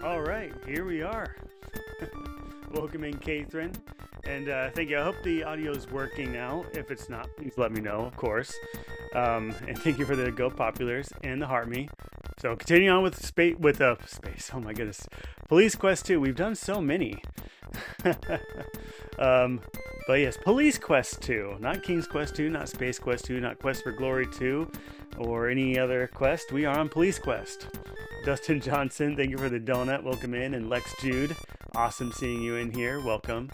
All right, here we are. Welcome in, Catherine. And thank you. I hope the audio is working now. If it's not, please let me know, of course. And thank you for the Go Populars and the Heart Me. So continuing on with space. Oh my goodness, Police Quest 2. We've done so many. But yes, Police Quest 2, not King's Quest 2, not Space Quest 2, not Quest for Glory 2, or any other quest. We are on Police Quest. Dustin Johnson, thank you for the donut. Welcome in. And Lex Jude, awesome seeing you in here. Welcome.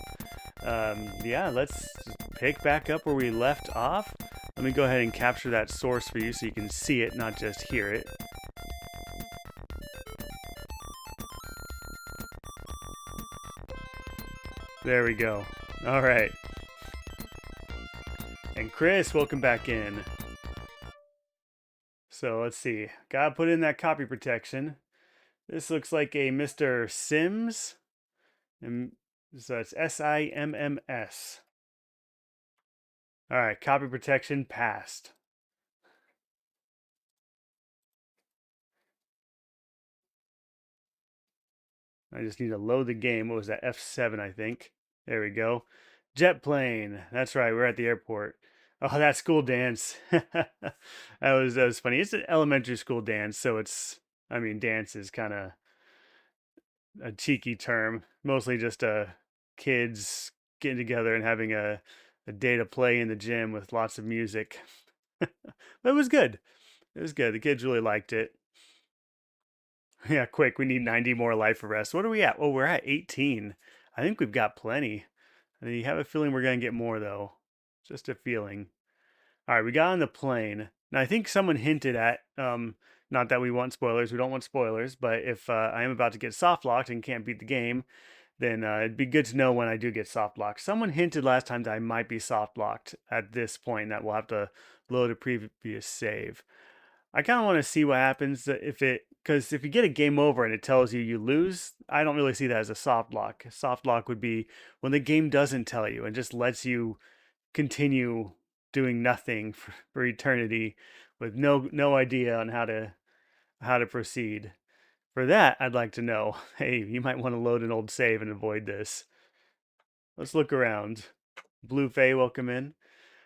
Yeah, let's pick back up where we left off. Let me go ahead and capture that source for you so you can see it, not just hear it. There we go. All right. And Chris, welcome back in. So let's see. Gotta put in that copy protection. This looks like a Mr. Sims. And so it's SIMMS. All right, copy protection passed. I just need to load the game. What was that? F7, I think. There we go. Jet plane. That's right. We're at the airport. Oh, that school dance. that was funny. It's an elementary school dance, so dance is kind of a cheeky term. Mostly just kids getting together and having a day to play in the gym with lots of music. But it was good. It was good. The kids really liked it. Yeah, quick. We need 90 more life arrests. What are we at? Oh, we're at 18. I think we've got plenty. I have a feeling we're going to get more, though. Just a feeling. All right, we got on the plane. Now, I think someone hinted at, not that we want spoilers. We don't want spoilers. But if I am about to get soft locked and can't beat the game, then it'd be good to know when I do get soft locked. Someone hinted last time that I might be soft locked at this point, that we'll have to load a previous save. I kind of want to see what happens because if you get a game over and it tells you you lose, I don't really see that as a soft lock. A soft lock would be when the game doesn't tell you and just lets you continue doing nothing for eternity with no idea on how to proceed. For that, I'd like to know, hey, you might want to load an old save and avoid this. Let's look around. Blue Fay, welcome in.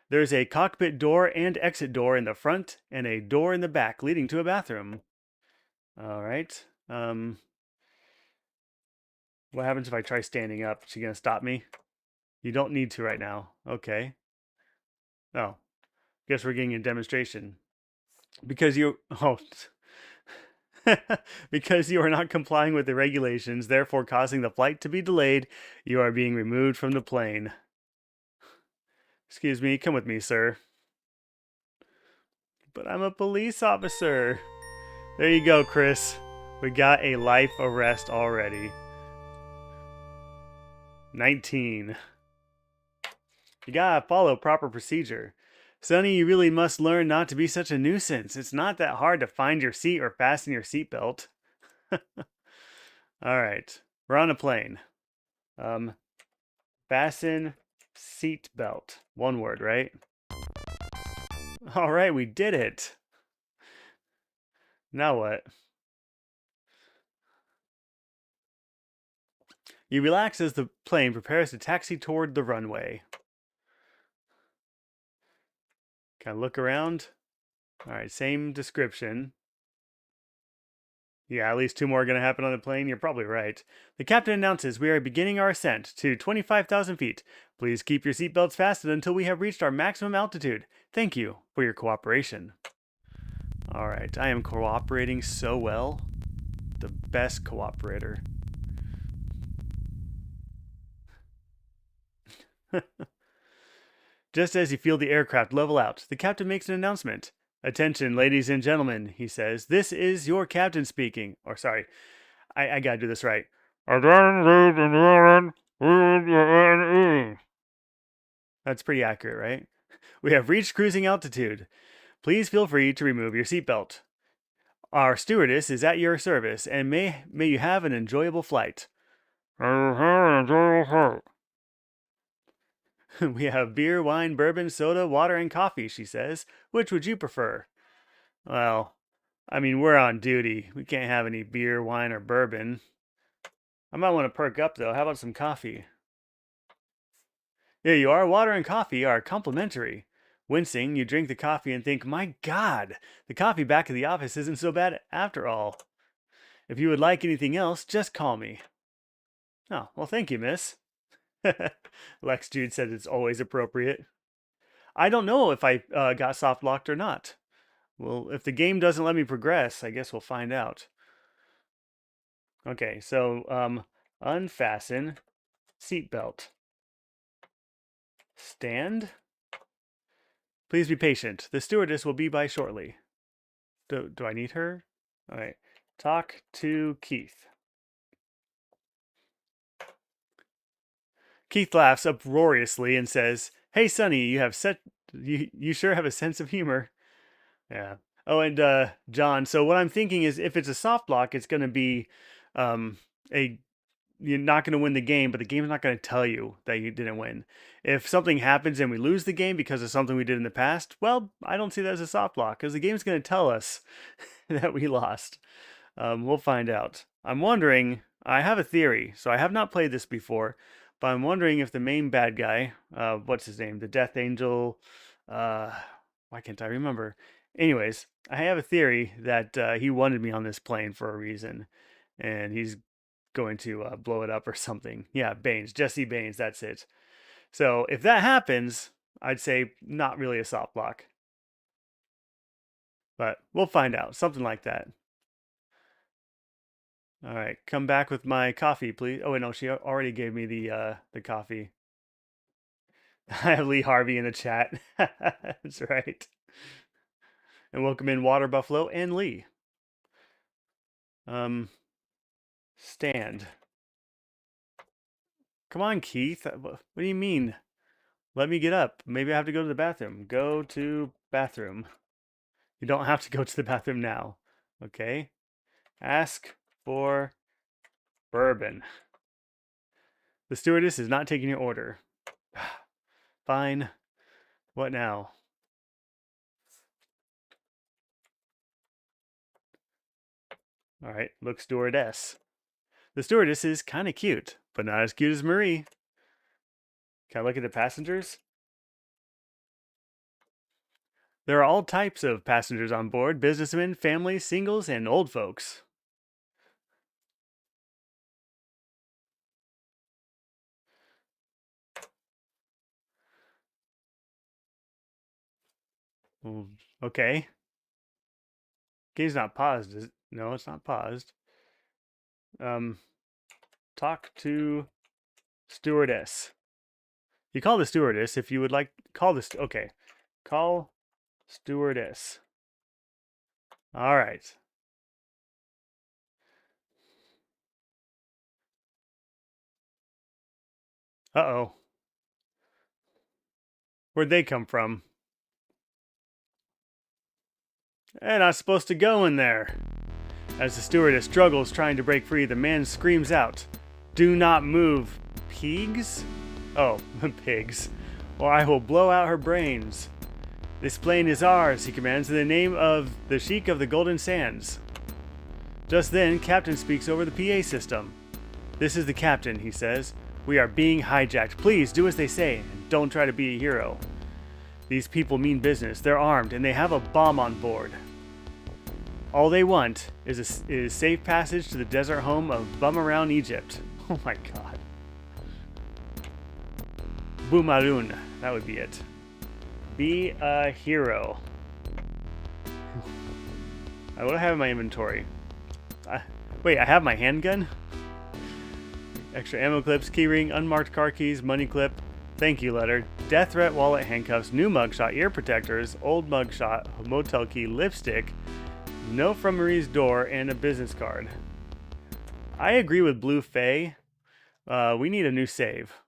There's a cockpit door and exit door in the front and a door in the back leading to a bathroom. All right. What happens if I try standing up? Is she going to stop me? You don't need to right now. Okay. Oh. Guess we're getting a demonstration. Because you because you are not complying with the regulations, therefore causing the flight to be delayed, you are being removed from the plane. Excuse me, come with me, sir. But I'm a police officer. There you go, Chris. We got a life arrest already. 19. You gotta follow proper procedure. Sonny, you really must learn not to be such a nuisance. It's not that hard to find your seat or fasten your seatbelt. Alright. We're on a plane. Fasten seatbelt. One word, right? Alright, we did it. Now what? You relax as the plane prepares to taxi toward the runway. Kind of look around. Alright, same description. Yeah, at least 2 more are going to happen on the plane. You're probably right. The captain announces we are beginning our ascent to 25,000 feet. Please keep your seatbelts fastened until we have reached our maximum altitude. Thank you for your cooperation. Alright, I am cooperating so well. The best cooperator. Just as you feel the aircraft level out, the captain makes an announcement. Attention, ladies and gentlemen, he says. This is your captain speaking. Or sorry, I gotta do this right. That's pretty accurate, right? We have reached cruising altitude. Please feel free to remove your seatbelt. Our stewardess is at your service, and may you have an enjoyable flight. We have beer, wine, bourbon, soda, water, and coffee, she says. Which would you prefer? Well, we're on duty. We can't have any beer, wine, or bourbon. I might want to perk up though. How about some coffee? Here you are. Water and coffee are complimentary. Wincing, you drink the coffee and think, my God, the coffee back at the office isn't so bad after all. If you would like anything else, just call me. Oh, well, thank you, miss. Lex Jude said it's always appropriate. I don't know if I got soft locked or not. Well, if the game doesn't let me progress, I guess we'll find out. Okay, so unfasten seatbelt. Stand. Please be patient. The stewardess will be by shortly. Do I need her? All right. Talk to Keith. Keith laughs uproariously and says, "Hey, Sonny, you sure have a sense of humor." Yeah. Oh, and John. So what I'm thinking is, if it's a soft lock, it's going to be a you're not going to win the game, but the game's not going to tell you that you didn't win. If something happens and we lose the game because of something we did in the past, well, I don't see that as a soft lock because the game's going to tell us that we lost. We'll find out. I'm wondering, I have a theory, so I have not played this before, but I'm wondering if the main bad guy, what's his name? The Death Angel, why can't I remember? Anyways, I have a theory that he wanted me on this plane for a reason, and he's going to blow it up or something. Yeah, Baines, Jesse Baines, that's it. So if that happens, I'd say not really a soft lock. But we'll find out, something like that. All right, come back with my coffee, please. Oh, wait, no, she already gave me the coffee. I have Lee Harvey in the chat. That's right. And welcome in Water Buffalo and Lee. Stand. Come on, Keith. What do you mean? Let me get up. Maybe I have to go to the bathroom. Go to bathroom. You don't have to go to the bathroom now. Okay. Ask for bourbon. The stewardess is not taking your order. Fine. What now? All right. Look, stewardess. The stewardess is kind of cute, but not as cute as Marie. Can I look at the passengers? There are all types of passengers on board: businessmen, families, singles, and old folks. Okay. Game's not paused. No, it's not paused. Talk to stewardess. You call the stewardess if you would like. Call this. Okay. Call stewardess. All right. Uh-oh. Where'd they come from? They're not supposed to go in there. As the stewardess struggles trying to break free, the man screams out, "Do not move, pigs?" Oh, pigs. Or I will blow out her brains. This plane is ours, he commands, in the name of the Sheik of the Golden Sands. Just then, Captain speaks over the PA system. "This is the captain," he says. "We are being hijacked. Please do as they say, and don't try to be a hero. These people mean business. They're armed, and they have a bomb on board. All they want is safe passage to the desert home of Bum-Around Egypt." Oh my god. Boomaroon. That would be it. Be a hero. What do I have in my inventory? Wait, I have my handgun? Extra ammo clips, keyring, unmarked car keys, money clip, thank you letter, death threat, wallet, handcuffs, new mugshot, ear protectors, old mugshot, motel key, lipstick, note from Marie's door, and a business card. I agree with Blue Faye. We need a new save.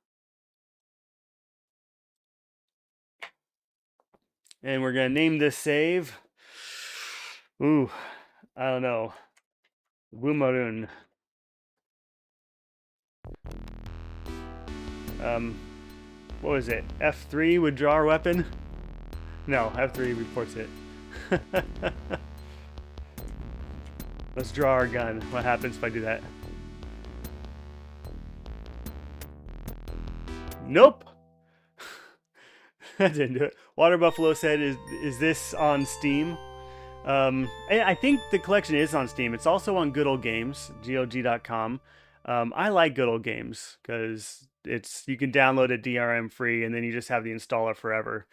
And we're going to name this save. Ooh, I don't know. Wumarun. What was it? F3 would draw our weapon? No, F3 reports it. Let's draw our gun. What happens if I do that? Nope. That didn't do it. Water Buffalo said, "Is this on Steam?" I think the collection is on Steam. It's also on Good Old Games, GOG.com. I like Good Old Games because you can download it DRM free, and then you just have the installer forever.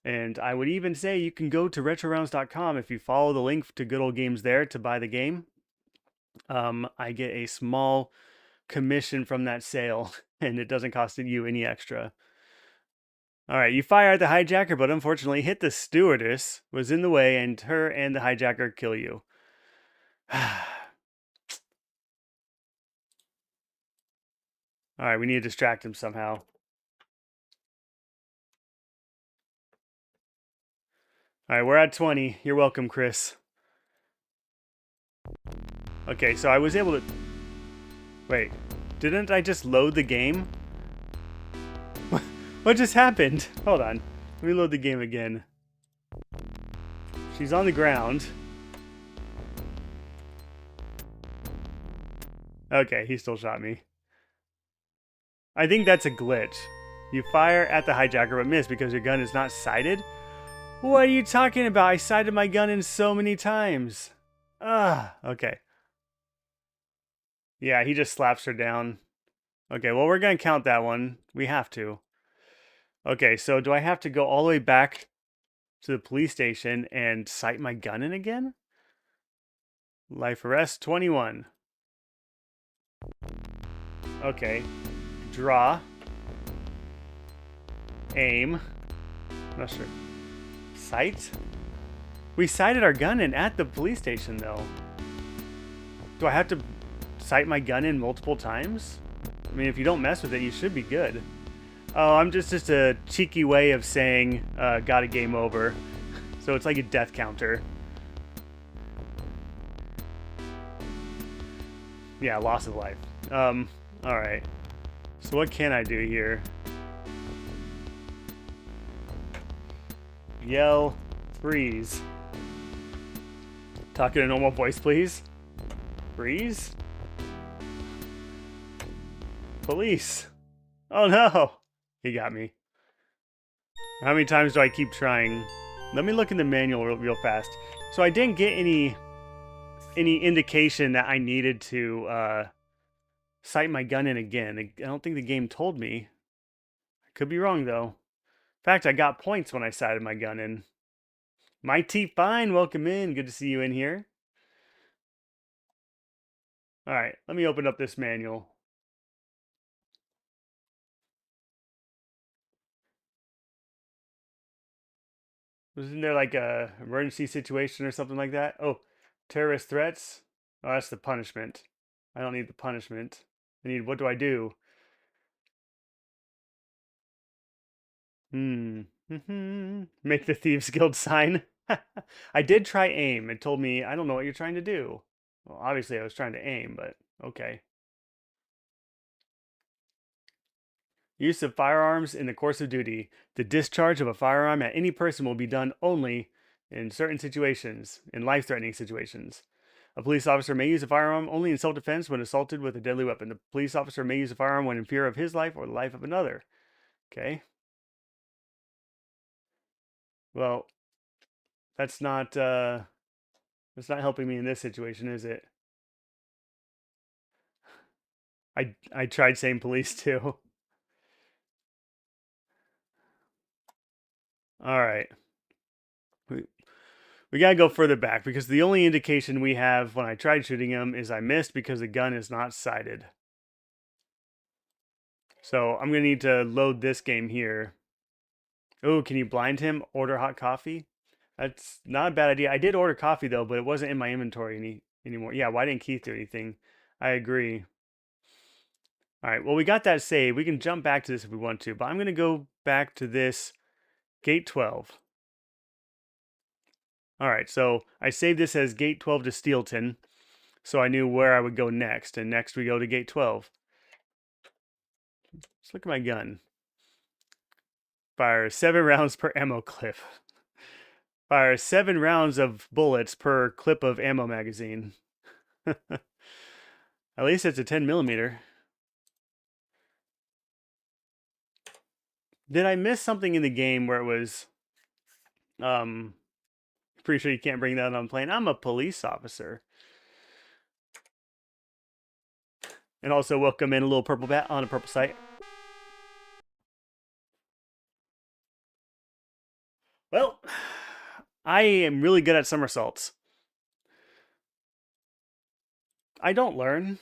And I would even say you can go to RetroRounds.com if you follow the link to Good Old Games there to buy the game. I get a small commission from that sale, and it doesn't cost you any extra. All right, you fire at the hijacker, but unfortunately hit the stewardess, was in the way, and her and the hijacker kill you. All right, we need to distract him somehow. All right, we're at 20. You're welcome, Chris. Okay, so I was able to... Wait, didn't I just load the game? What just happened? Hold on. Let me load the game again. She's on the ground. Okay, he still shot me. I think that's a glitch. You fire at the hijacker but miss because your gun is not sighted? What are you talking about? I sighted my gun in so many times. Okay. Yeah, he just slaps her down. Okay, well, we're going to count that one. We have to. Okay, so do I have to go all the way back to the police station and sight my gun in again? Life arrest 21. Okay. Draw. Aim. Not sure. Sight? We sighted our gun in at the police station, though. Do I have to sight my gun in multiple times? I mean, if you don't mess with it, you should be good. Oh, I'm just a cheeky way of saying, got a game over. So it's like a death counter. Yeah, loss of life. Alright. So what can I do here? Yell, freeze. Talk in a normal voice, please. Freeze? Police. Oh no! He got me. How many times do I keep trying? Let me look in the manual real fast. So I didn't get any indication that I needed to sight my gun in again. I don't think the game told me. I could be wrong though. In fact, I got points when I sighted my gun in. Mighty Fine, welcome in. Good to see you in here. All right, let me open up this manual. Wasn't there like a emergency situation or something like that? Oh, terrorist threats? Oh, that's the punishment. I don't need the punishment. I need, what do I do? Make the Thieves Guild sign. I did try aim. It told me, I don't know what you're trying to do. Well, obviously I was trying to aim, but okay. Use of firearms in the course of duty. The discharge of a firearm at any person will be done only in certain situations, in life-threatening situations. A police officer may use a firearm only in self-defense when assaulted with a deadly weapon. The police officer may use a firearm when in fear of his life or the life of another. Okay. Well, that's not helping me in this situation, is it? I tried saying police too. All right. We gotta go further back because the only indication we have when I tried shooting him is I missed because the gun is not sighted. So I'm gonna need to load this game here. Oh, can you blind him? Order hot coffee? That's not a bad idea. I did order coffee though, but it wasn't in my inventory anymore. Yeah, why didn't Keith do anything? I agree. All right, well, we got that saved. We can jump back to this if we want to, but I'm gonna go back to this gate 12. All right, so I saved this as gate 12 to Steelton, so I knew where I would go next, and next we go to gate 12. Let's look at my gun. Fire 7 rounds per ammo clip. Fire 7 rounds of bullets per clip of ammo magazine. At least it's a 10 millimeter. Did I miss something in the game where it was pretty sure you can't bring that on plane? I'm a police officer. And also welcome in a little purple bat on a purple site. Well, I am really good at somersaults. I don't learn.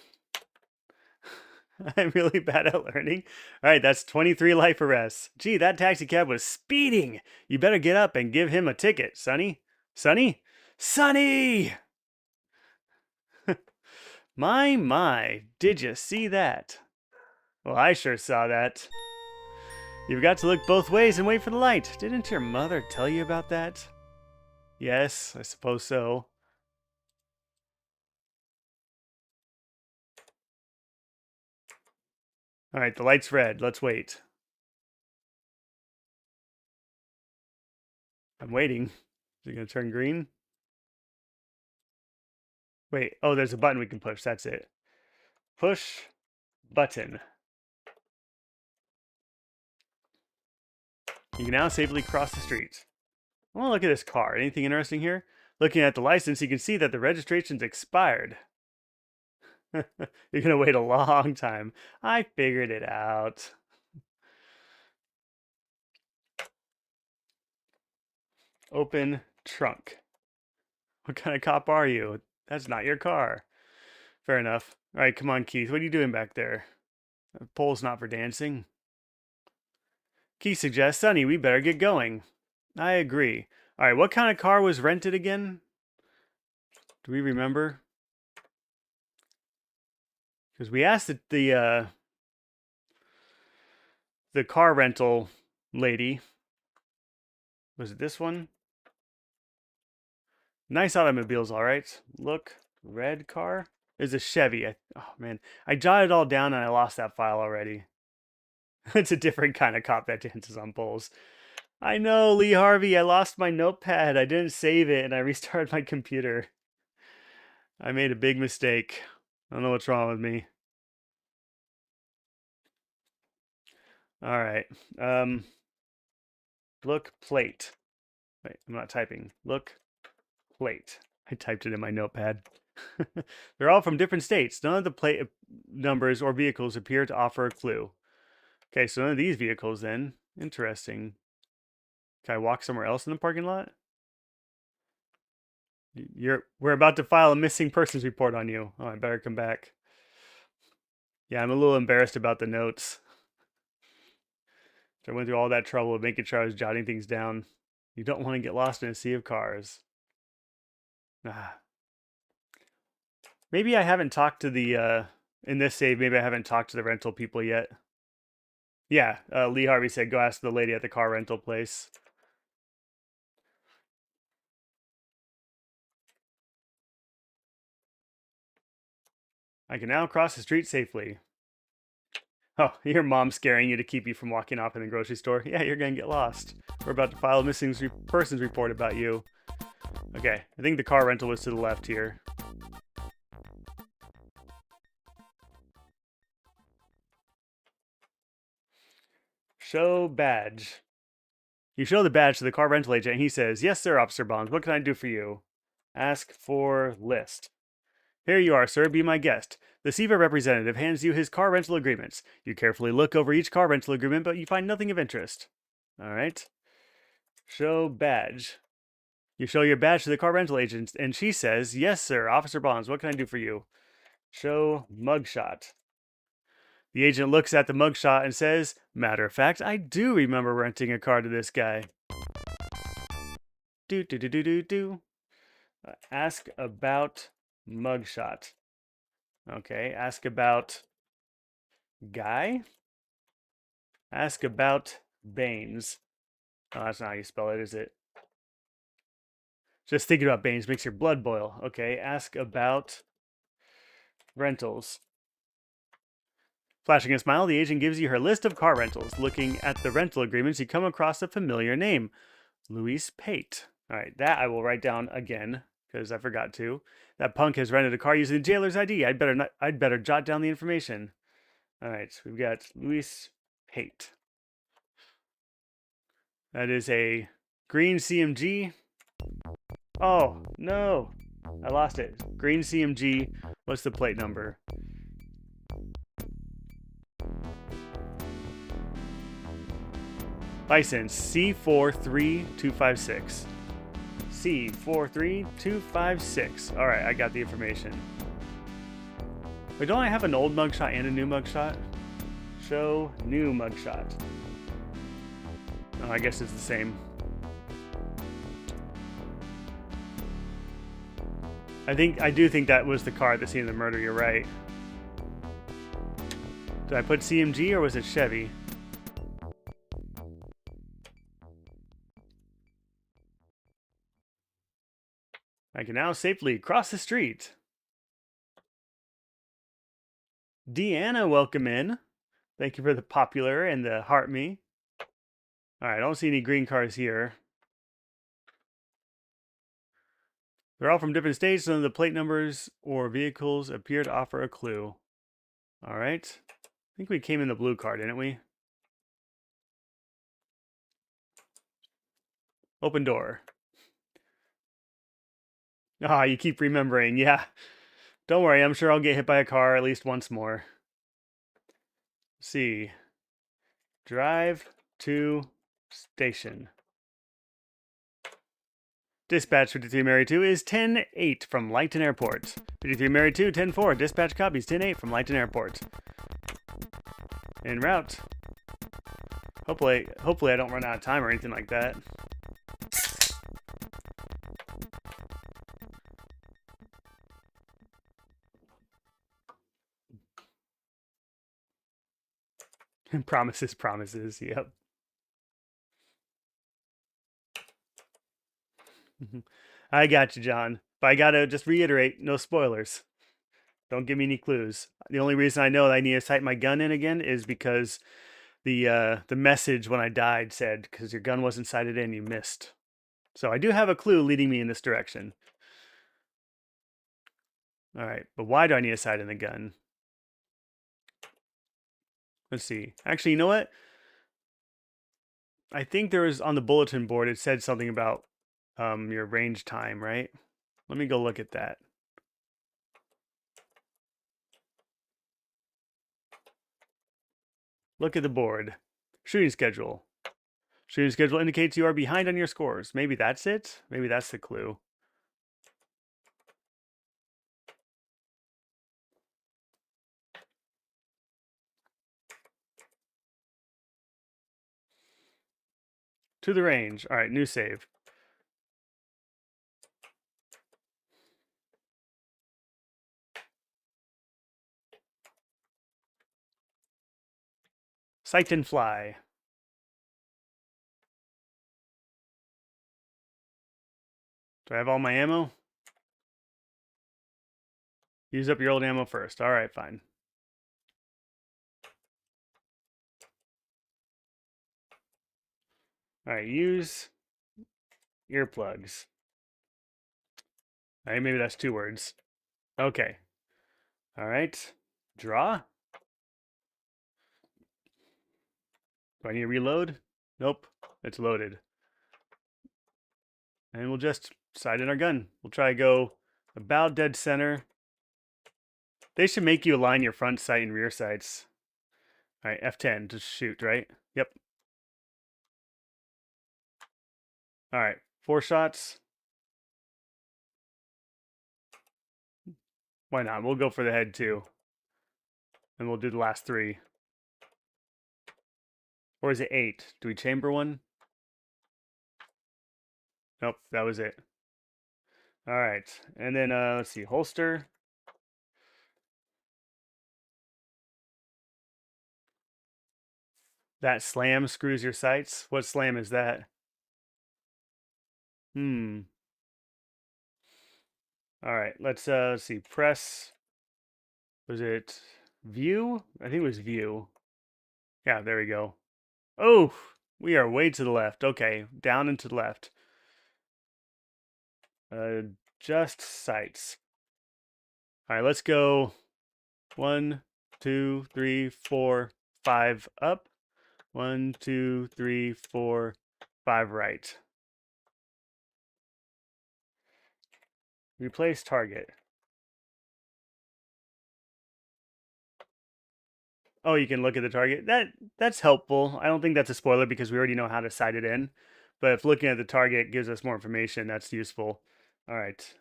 I'm really bad at learning. All right, that's 23 life arrests. Gee, that taxi cab was speeding. You better get up and give him a ticket, Sonny. Sonny? Sonny! My, did you see that? Well, I sure saw that. You've got to look both ways and wait for the light. Didn't your mother tell you about that? Yes, I suppose so. All right, the light's red. Let's wait. I'm waiting. Is it going to turn green? Wait, oh, there's a button we can push. That's it. Push button. You can now safely cross the street. I want to look at this car. Anything interesting here? Looking at the license, you can see that the registration's expired. You're going to wait a long time. I figured it out. Open trunk. What kind of cop are you? That's not your car. Fair enough. All right, come on, Keith. What are you doing back there? The pole's not for dancing. Keith suggests, Sonny, we better get going. I agree. All right, what kind of car was rented again? Do we remember? Because we asked the car rental lady. Was it this one? Nice automobiles, all right. Look, red car is a Chevy. Oh man, I jotted it all down and I lost that file already. It's a different kind of cop that dances on poles. I know, Lee Harvey. I lost my notepad. I didn't save it, and I restarted my computer. I made a big mistake. I don't know what's wrong with me. All right. Look plate. Wait, I'm not typing. Look plate. I typed it in my notepad. They're all from different states. None of the plate numbers or vehicles appear to offer a clue. Okay, so none of these vehicles then. Interesting. Can I walk somewhere else in the parking lot? We're about to file a missing persons report on you. Oh, I better come back. Yeah, I'm a little embarrassed about the notes. So I went through all that trouble of making sure I was jotting things down. You don't want to get lost in a sea of cars. Ah. Maybe I haven't talked to the, in this save, maybe I haven't talked to the rental people yet. Yeah, Lee Harvey said, go ask the lady at the car rental place. I can now cross the street safely. Oh, your mom's scaring you to keep you from walking off in the grocery store. Yeah, you're gonna get lost. We're about to file a missing persons report about you. Okay, I think the car rental was to the left here. Show badge. You show the badge to the car rental agent and he says, yes, sir, Officer Bonds. What can I do for you? Ask for list. Here you are, sir. Be my guest. The SEVA representative hands you his car rental agreements. You carefully look over each car rental agreement, but you find nothing of interest. All right. Show badge. You show your badge to the car rental agent, and she says, yes, sir, Officer Bonds, what can I do for you? Show mugshot. The agent looks at the mugshot and says, matter of fact, I do remember renting a car to this guy. Do. Ask about mugshot. Okay, ask about guy. Ask about Baines. Oh, that's not how you spell it, is it? Just thinking about Baines makes your blood boil. Okay, ask about rentals. Flashing a smile, the agent gives you her list of car rentals. Looking at the rental agreements, you come across a familiar name. Luis Pate. All right, that I will write down again because I forgot to. That punk has rented a car using the jailer's ID. I'd better jot down the information. All right, we've got Luis Pate. That is a green CMG. Oh, no. I lost it. Green CMG. What's the plate number? License C43256. C43256. All right, I got the information. Wait, don't I have an old mugshot and a new mugshot? Show new mugshot. Oh, I guess it's the same. I do think that was the car at the scene of the murder. You're right. Did I put CMG or was it Chevy? I can now safely cross the street. Deanna, welcome in. Thank you for the popular and the heart me. All right, I don't see any green cars here. They're all from different states. None of the plate numbers or vehicles appear to offer a clue. All right. I think we came in the blue car, didn't we? Open door. Ah, you keep remembering. Yeah. Don't worry, I'm sure I'll get hit by a car at least once more. Let's see. Drive to station. Dispatch 53 Mary 2 is 10-8 from Lighton Airport. 53 Mary 2, 10-4. Dispatch copies 10-8 from Lighton Airport. En route. Hopefully I don't run out of time or anything like that. Promises, promises. Yep. I got you, John. But I gotta just reiterate, no spoilers. Don't give me any clues. The only reason I know that I need to sight my gun in again is because the message when I died said, because your gun wasn't sighted in, you missed. So I do have a clue leading me in this direction. All right, but why do I need a sight in the gun? Let's see. Actually, you know what? I think there was on the bulletin board, it said something about your range time, right? Let me go look at that. Look at the board. Shooting schedule. Shooting schedule indicates you are behind on your scores. Maybe that's it? Maybe that's the clue. To the range. All right, new save. Sight and fly. Do I have all my ammo? Use up your old ammo first. All right, fine. All right, use earplugs. All right, maybe that's 2 words. Okay. All right. Draw. Do I need to reload? Nope. It's loaded. And we'll just sight in our gun. We'll try to go about dead center. They should make you align your front sight and rear sights. All right, F10 to shoot, right? Yep. All right, 4 shots. Why not? We'll go for the head too. And we'll do the last 3. Or is it 8? Do we chamber one? Nope, that was it. All right, and then let's see, holster. That slam screws your sights. What slam is that? All right, let's see. Press. Was it view? I think it was view. Yeah, there we go. Oh, we are way to the left. Okay, down and to the left. Just sights. All right, let's go 1, 2, 3, 4, 5 up. 1, 2, 3, 4, 5 right. Replace target. Oh, you can look at the target. That's helpful. I don't think that's a spoiler because we already know how to sight it in. But if looking at the target gives us more information, that's useful. All right.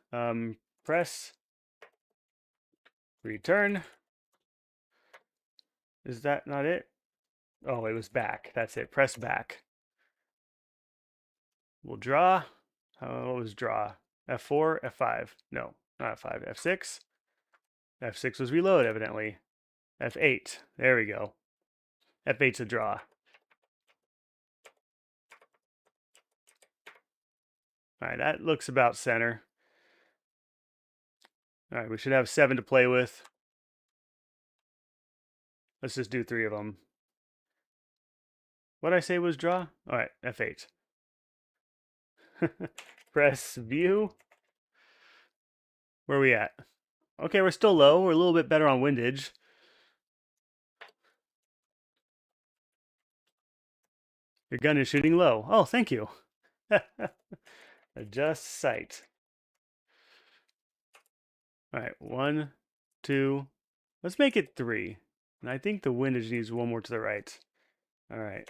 Press return. Is that not it? Oh, it was back. That's it. Press back. We'll draw. What was draw? F4, F5. No, not F5. F6. F6 was reload, evidently. F8. There we go. F8's a draw. All right, that looks about center. All right, we should have 7 to play with. Let's just do 3 of them. What I say was draw? All right, F8. Press view. Where are we at? Okay, we're still low. We're a little bit better on windage. Your gun is shooting low. Oh, thank you. Adjust sight. All right, 1, 2. Let's make it 3. And I think the windage needs one more to the right. All right.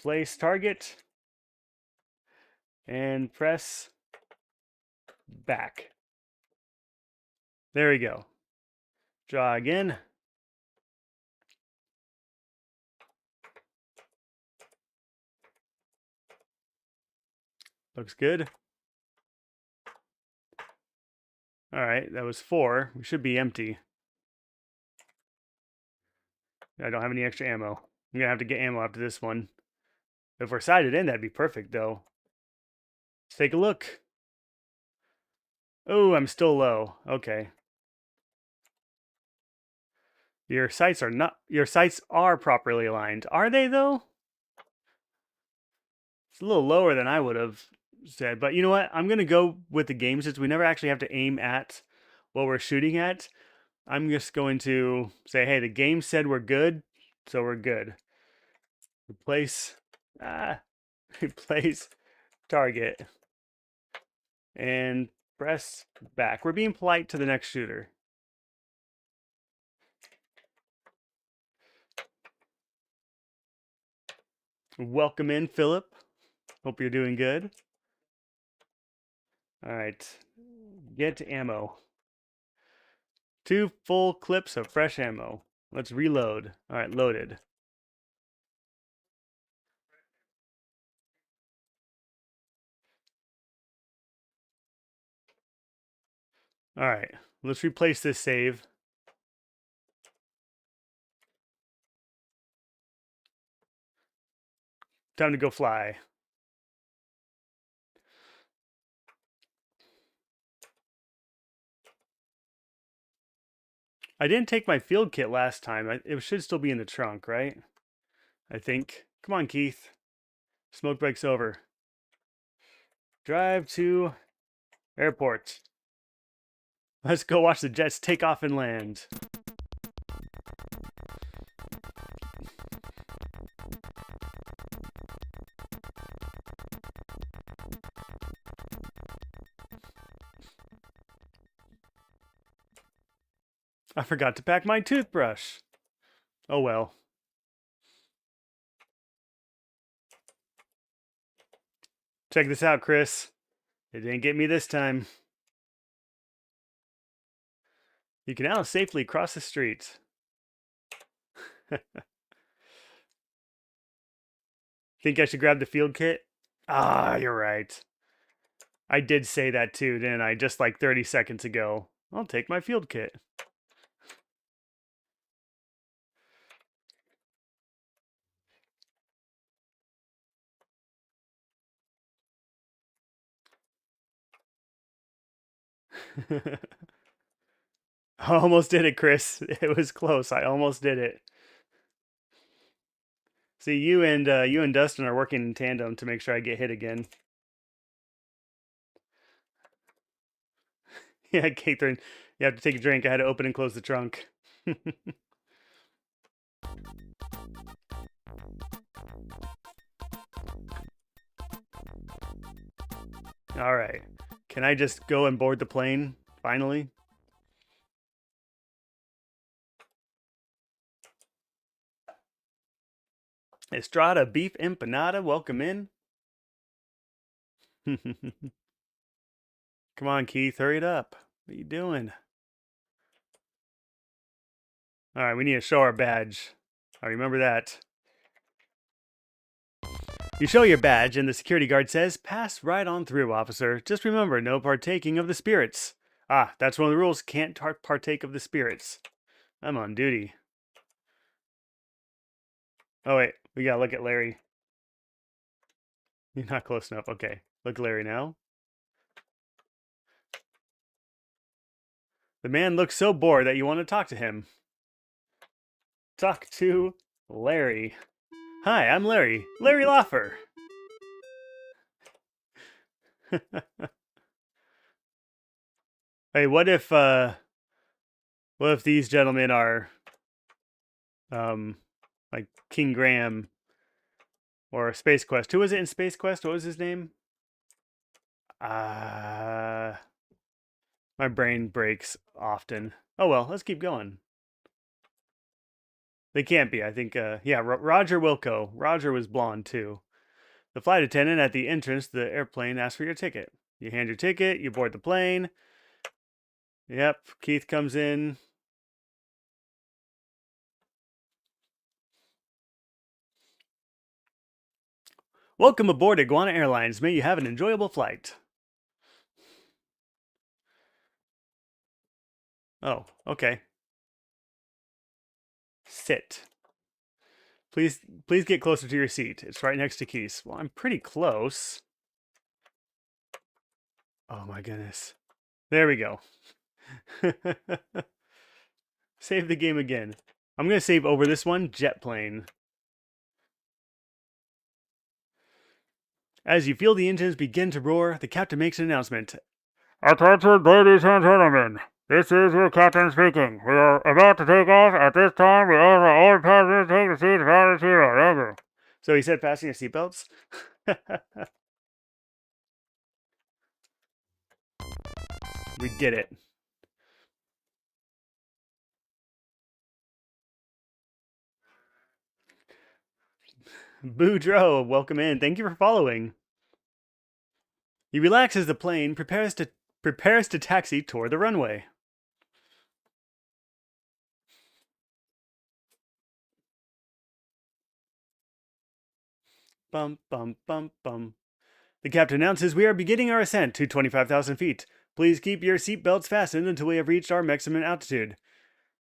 Place target and press back. There we go. Draw again. Looks good. All right, that was 4. We should be empty. I don't have any extra ammo. I'm gonna have to get ammo after this one. If we're sighted in, that'd be perfect, though. Let's take a look. Oh, I'm still low. Okay. Your sights are properly aligned. Are they, though? It's a little lower than I would have said. But you know what? I'm gonna go with the game since we never actually have to aim at what we're shooting at. I'm just going to say, hey, the game said we're good, so we're good. Replace, replace target, and press back. We're being polite to the next shooter. Welcome in, Philip. Hope you're doing good. All right, get ammo. 2 full clips of fresh ammo. Let's reload. All right, loaded. All right, let's replace this save. Time to go fly. I didn't take my field kit last time. It should still be in the trunk, right? I think. Come on, Keith. Smoke break's over. Drive to airport. Let's go watch the jets take off and land. I forgot to pack my toothbrush. Oh well. Check this out, Chris. It didn't get me this time. You can now safely cross the street. Think I should grab the field kit? Ah, you're right. I did say that too, didn't I? Just like 30 seconds ago. I'll take my field kit. I almost did it, Chris. It was close. I almost did it. See, you and Dustin are working in tandem to make sure I get hit again. Yeah, Catherine, you have to take a drink. I had to open and close the trunk. All right. Can I just go and board the plane, finally? Estrada beef empanada, welcome in. Come on, Keith, hurry it up. What are you doing? All right, we need to show our badge. I remember that. You show your badge, and the security guard says, "Pass right on through, officer. Just remember, no partaking of the spirits." Ah, that's one of the rules. Can't partake of the spirits. I'm on duty. Oh, wait. We gotta look at Larry. You're not close enough. Okay. Look at Larry now. The man looks so bored that you want to talk to him. Talk to Larry. Hi, I'm Larry. Larry Laffer. Hey, what if these gentlemen are like King Graham or Space Quest? Who was it in Space Quest? What was his name? My brain breaks often. Oh well, let's keep going. They can't be. I think yeah, Roger Wilco. Roger was blonde too. The flight attendant at the entrance to the airplane asks for your ticket. You hand your ticket, you board the plane. Yep, Keith comes in. Welcome aboard Iguana Airlines. May you have an enjoyable flight. Oh, okay. Sit. Please get closer to your seat. It's right next to Keith. Well, I'm pretty close. Oh my goodness. There we go. Save the game again. I'm going to save over this one, jet plane. As you feel the engines begin to roar, the captain makes an announcement. Attention, ladies and gentlemen. This is your captain speaking. We are about to take off. At this time, we ask all passengers to take the seats around the zero. Thank you. So he said fasten your seatbelts? We did it. Boudreaux, welcome in. Thank you for following. He relaxes the plane, prepares to taxi toward the runway. Bum, bum, bum, bum. The captain announces we are beginning our ascent to 25,000 feet. Please keep your seatbelts fastened until we have reached our maximum altitude.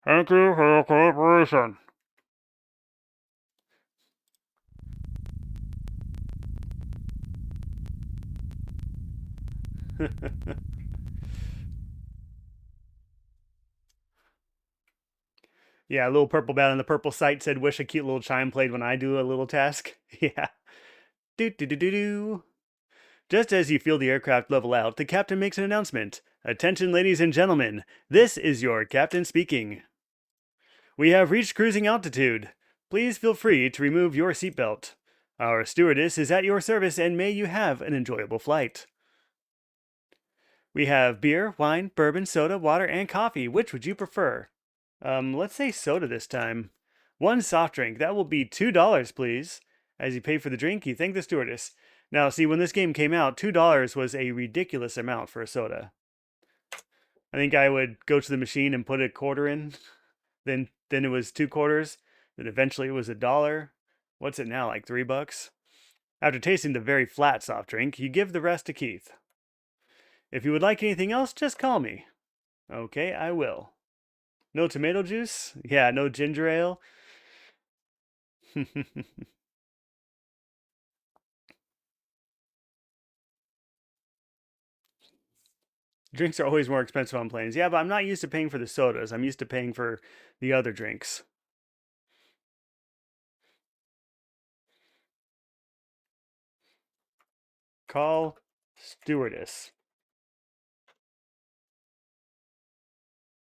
Thank you for your cooperation. Yeah, a little purple bat on the purple site said, "Wish a cute little chime played when I do a little task." Yeah. Do do do do do. Just as you feel the aircraft level out, the captain makes an announcement. Attention, ladies and gentlemen. This is your captain speaking. We have reached cruising altitude. Please feel free to remove your seatbelt. Our stewardess is at your service, and may you have an enjoyable flight. We have beer, wine, bourbon, soda, water, and coffee. Which would you prefer? Let's say soda this time. One soft drink. That will be $2, please. As you pay for the drink, you thank the stewardess. Now, see, when this game came out, $2 was a ridiculous amount for a soda. I think I would go to the machine and put a quarter in. Then it was 2 quarters. Then eventually it was $1. What's it now, like $3? After tasting the very flat soft drink, you give the rest to Keith. If you would like anything else, just call me. Okay, I will. No tomato juice? Yeah, no ginger ale? Drinks are always more expensive on planes. Yeah, but I'm not used to paying for the sodas. I'm used to paying for the other drinks. Call stewardess.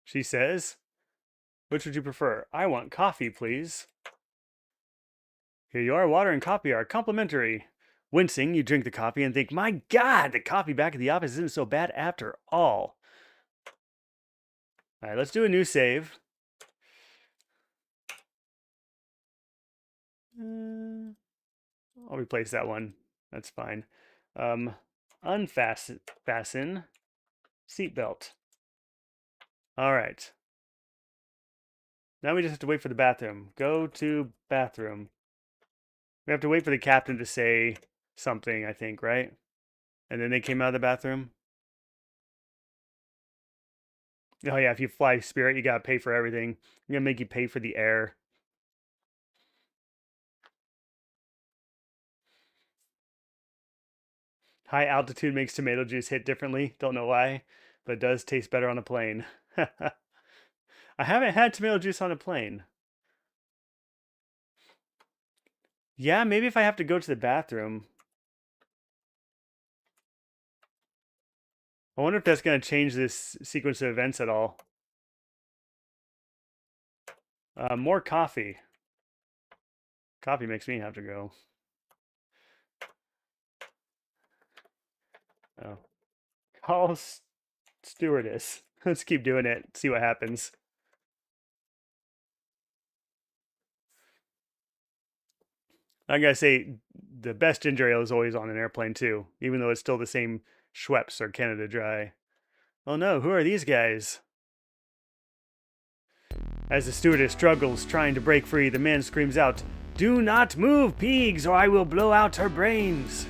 She says, which would you prefer? I want coffee, please. Here you are. Water and coffee are complimentary. Wincing, you drink the coffee and think, my God, the coffee back at the office isn't so bad after all. All right, let's do a new save. I'll replace that one. That's fine. Unfasten, fasten, seatbelt. All right. Now we just have to wait for the bathroom. Go to bathroom. We have to wait for the captain to say something, I think, right? And then they came out of the bathroom. Oh yeah, if you fly Spirit, you gotta pay for everything. I'm gonna make you pay for the air. High altitude makes tomato juice hit differently. Don't know why, but it does taste better on a plane. I haven't had tomato juice on a plane. Yeah, maybe if I have to go to the bathroom. I wonder if that's going to change this sequence of events at all. More coffee. Coffee makes me have to go. Oh. Call stewardess. Let's keep doing it. See what happens. I gotta say, the best ginger ale is always on an airplane too, even though it's still the same Schweppes or Canada Dry. Oh no, who are these guys? As the stewardess struggles, trying to break free, the man screams out, "Do not move, pigs, or I will blow out her brains."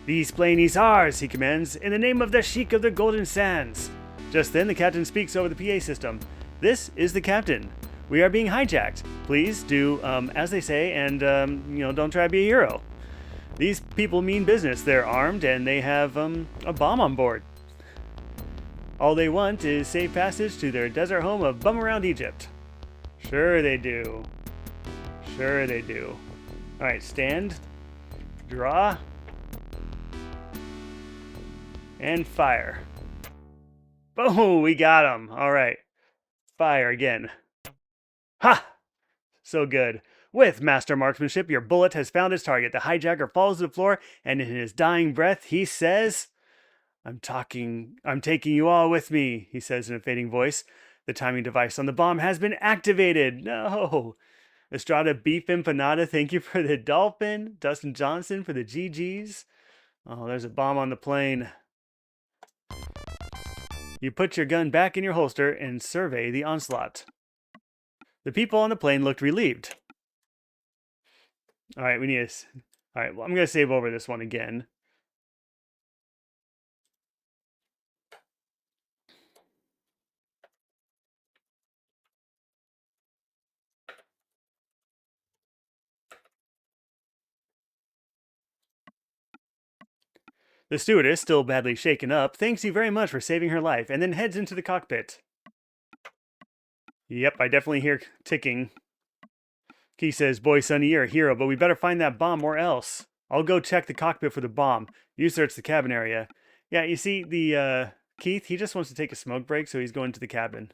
"This plane is ours," he commands, "in the name of the Sheik of the Golden Sands." Just then, the captain speaks over the PA system. "This is the captain. We are being hijacked. Please do as they say, and don't try to be a hero. These people mean business. They're armed and they have a bomb on board. All they want is safe passage to their desert home of Bum Around Egypt." Sure they do. Sure they do. All right, stand, draw, and fire. Boom, we got him. All right, fire again. Ha! So good. With master marksmanship, your bullet has found its target. The hijacker falls to the floor, and in his dying breath, he says, I'm taking you all with me, he says in a fading voice. The timing device on the bomb has been activated. No. Estrada Beef Empanada, thank you for the dolphin. Dustin Johnson for the GGs. Oh, there's a bomb on the plane. You put your gun back in your holster and survey the onslaught. The people on the plane looked relieved. All right, we need to... All right, well, I'm going to save over this one again. The stewardess, still badly shaken up, thanks you very much for saving her life, and then heads into the cockpit. Yep, I definitely hear ticking. Key says, "Boy, Sonny, you're a hero, but we better find that bomb or else. I'll go check the cockpit for the bomb. You search the cabin area." Yeah, you see, the Keith, he just wants to take a smoke break, so he's going to the cabin.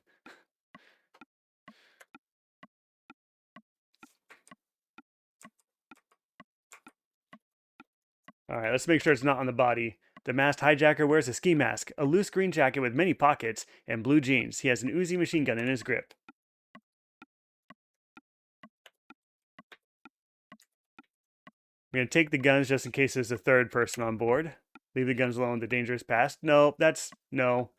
All right, let's make sure it's not on the body. The masked hijacker wears a ski mask, a loose green jacket with many pockets, and blue jeans. He has an Uzi machine gun in his grip. I'm going to take the guns just in case there's a third person on board. Leave the guns alone, the dangerous past. No, that's... no.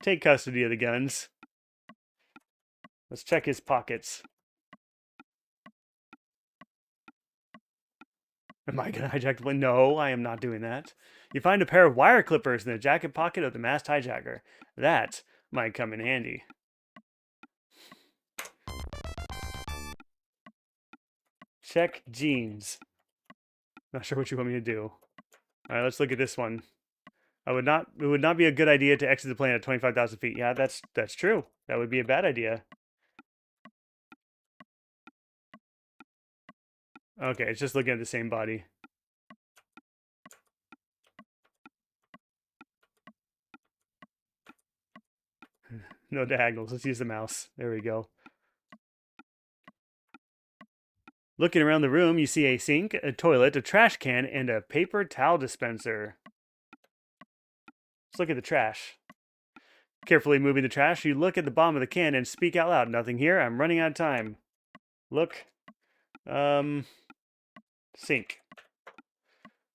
Take custody of the guns. Let's check his pockets. Am I going to hijack the plane? No, I am not doing that. You find a pair of wire clippers in the jacket pocket of the masked hijacker. That might come in handy. Check jeans. Not sure what you want me to do. All right, let's look at this one. It would not be a good idea to exit the plane at 25,000 feet. Yeah, that's true. That would be a bad idea. Okay, it's just looking at the same body. No diagonals. Let's use the mouse. There we go. Looking around the room, you see a sink, a toilet, a trash can, and a paper towel dispenser. Let's look at the trash. Carefully moving the trash, you look at the bottom of the can and speak out loud. Nothing here. I'm running out of time. Look. Sink.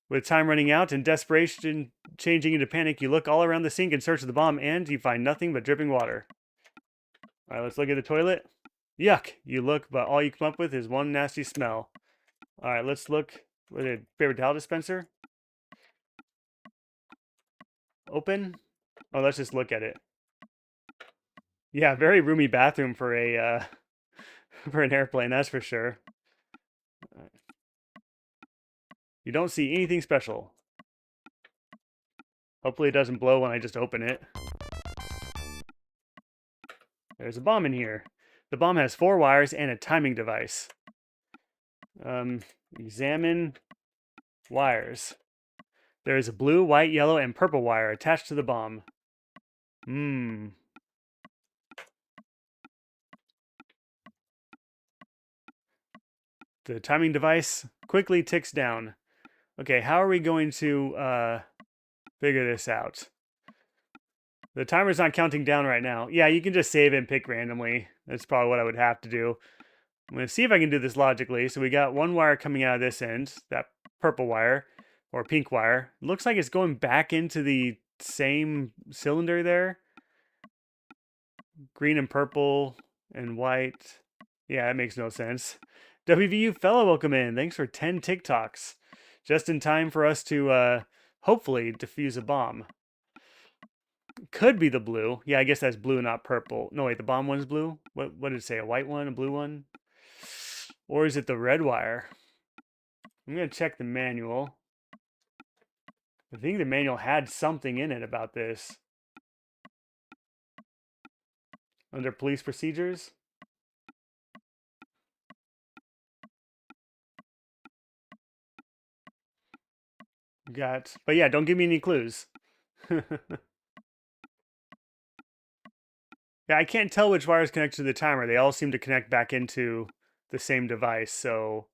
With time running out and desperation changing into panic, you look all around the sink in search of the bomb, and you find nothing but dripping water. All right, let's look at the toilet. Yuck! You look, but all you come up with is one nasty smell. All right, let's look. With a paper towel dispenser. Open. Oh, let's just look at it. Yeah, very roomy bathroom for a for an airplane, that's for sure. You don't see anything special. Hopefully it doesn't blow when I just open it. There's a bomb in here. The bomb has 4 wires and a timing device. Examine wires. There is a blue, white, yellow, and purple wire attached to the bomb. The timing device quickly ticks down. Okay, how are we going to figure this out? The timer's not counting down right now. Yeah, you can just save and pick randomly. That's probably what I would have to do. I'm going to see if I can do this logically. So we got 1 wire coming out of this end, that purple wire, or pink wire. It looks like it's going back into the same cylinder there. Green and purple and white. Yeah, that makes no sense. WVU fellow, welcome in. Thanks for 10 TikToks. Just in time for us to hopefully defuse a bomb. Could be the blue. Yeah, I guess that's blue, not purple. No, wait, the bomb one's blue? What did it say? A white one? A blue one? Or is it the red wire? I'm going to check the manual. I think the manual had something in it about this. Under police procedures? But yeah, don't give me any clues. Yeah, I can't tell which wires connect to the timer. They all seem to connect back into the same device. So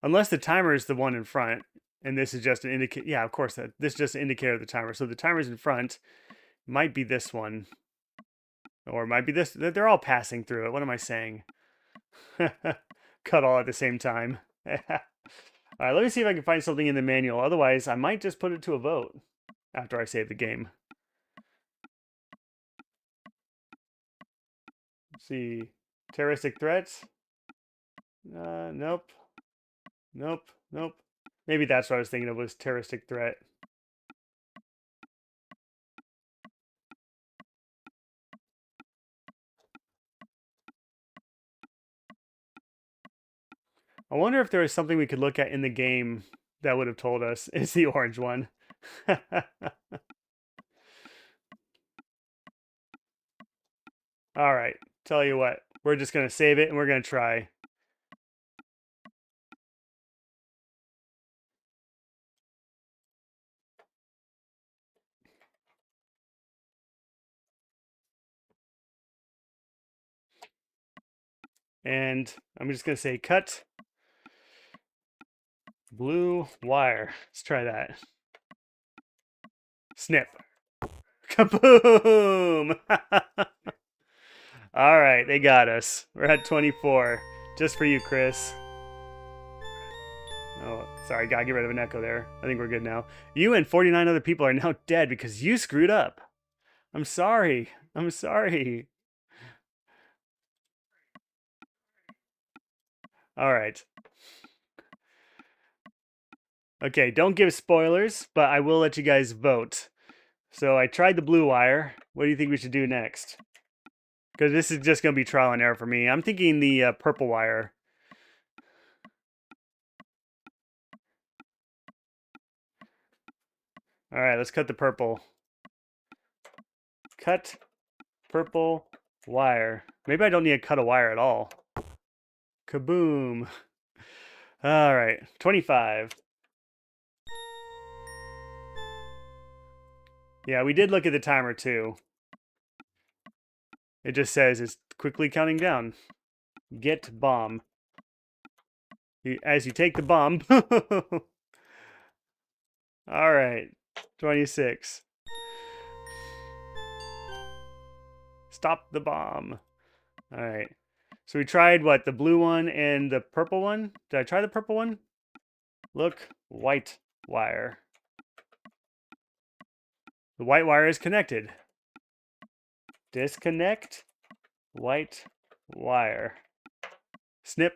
unless the timer is the one in front, and this is just an indicator. Yeah, of course, this is just an indicator of the timer. So the timer's in front. Might be this one. Or it might be this. They're all passing through it. What am I saying? Cut all at the same time. All right, let me see if I can find something in the manual. Otherwise, I might just put it to a vote after I save the game. Let's see. Terroristic threats? Nope. Nope. Nope. Maybe that's what I was thinking of, was terroristic threat. I wonder if there was something we could look at in the game that would have told us it's the orange one. All right. Tell you what. We're just going to save it and we're going to try. And I'm just going to say cut blue wire. Let's try that. Snip. Kaboom! All right, they got us. We're at 24. Just for you, Chris. Oh, sorry, gotta get rid of an echo there. I think we're good now. You and 49 other people are now dead because you screwed up. I'm sorry. I'm sorry. All right. Okay, don't give spoilers, but I will let you guys vote. So I tried the blue wire. What do you think we should do next? Because this is just going to be trial and error for me. I'm thinking the purple wire. All right, let's cut the purple. Cut purple wire. Maybe I don't need to cut a wire at all. Kaboom. All right, 25. Yeah, we did look at the timer too. It just says it's quickly counting down. Get bomb. As you take the bomb. All right, 26. Stop the bomb. All right. So we tried what? The blue one and the purple one? Did I try the purple one? Look, white wire. The white wire is connected. Disconnect white wire. Snip.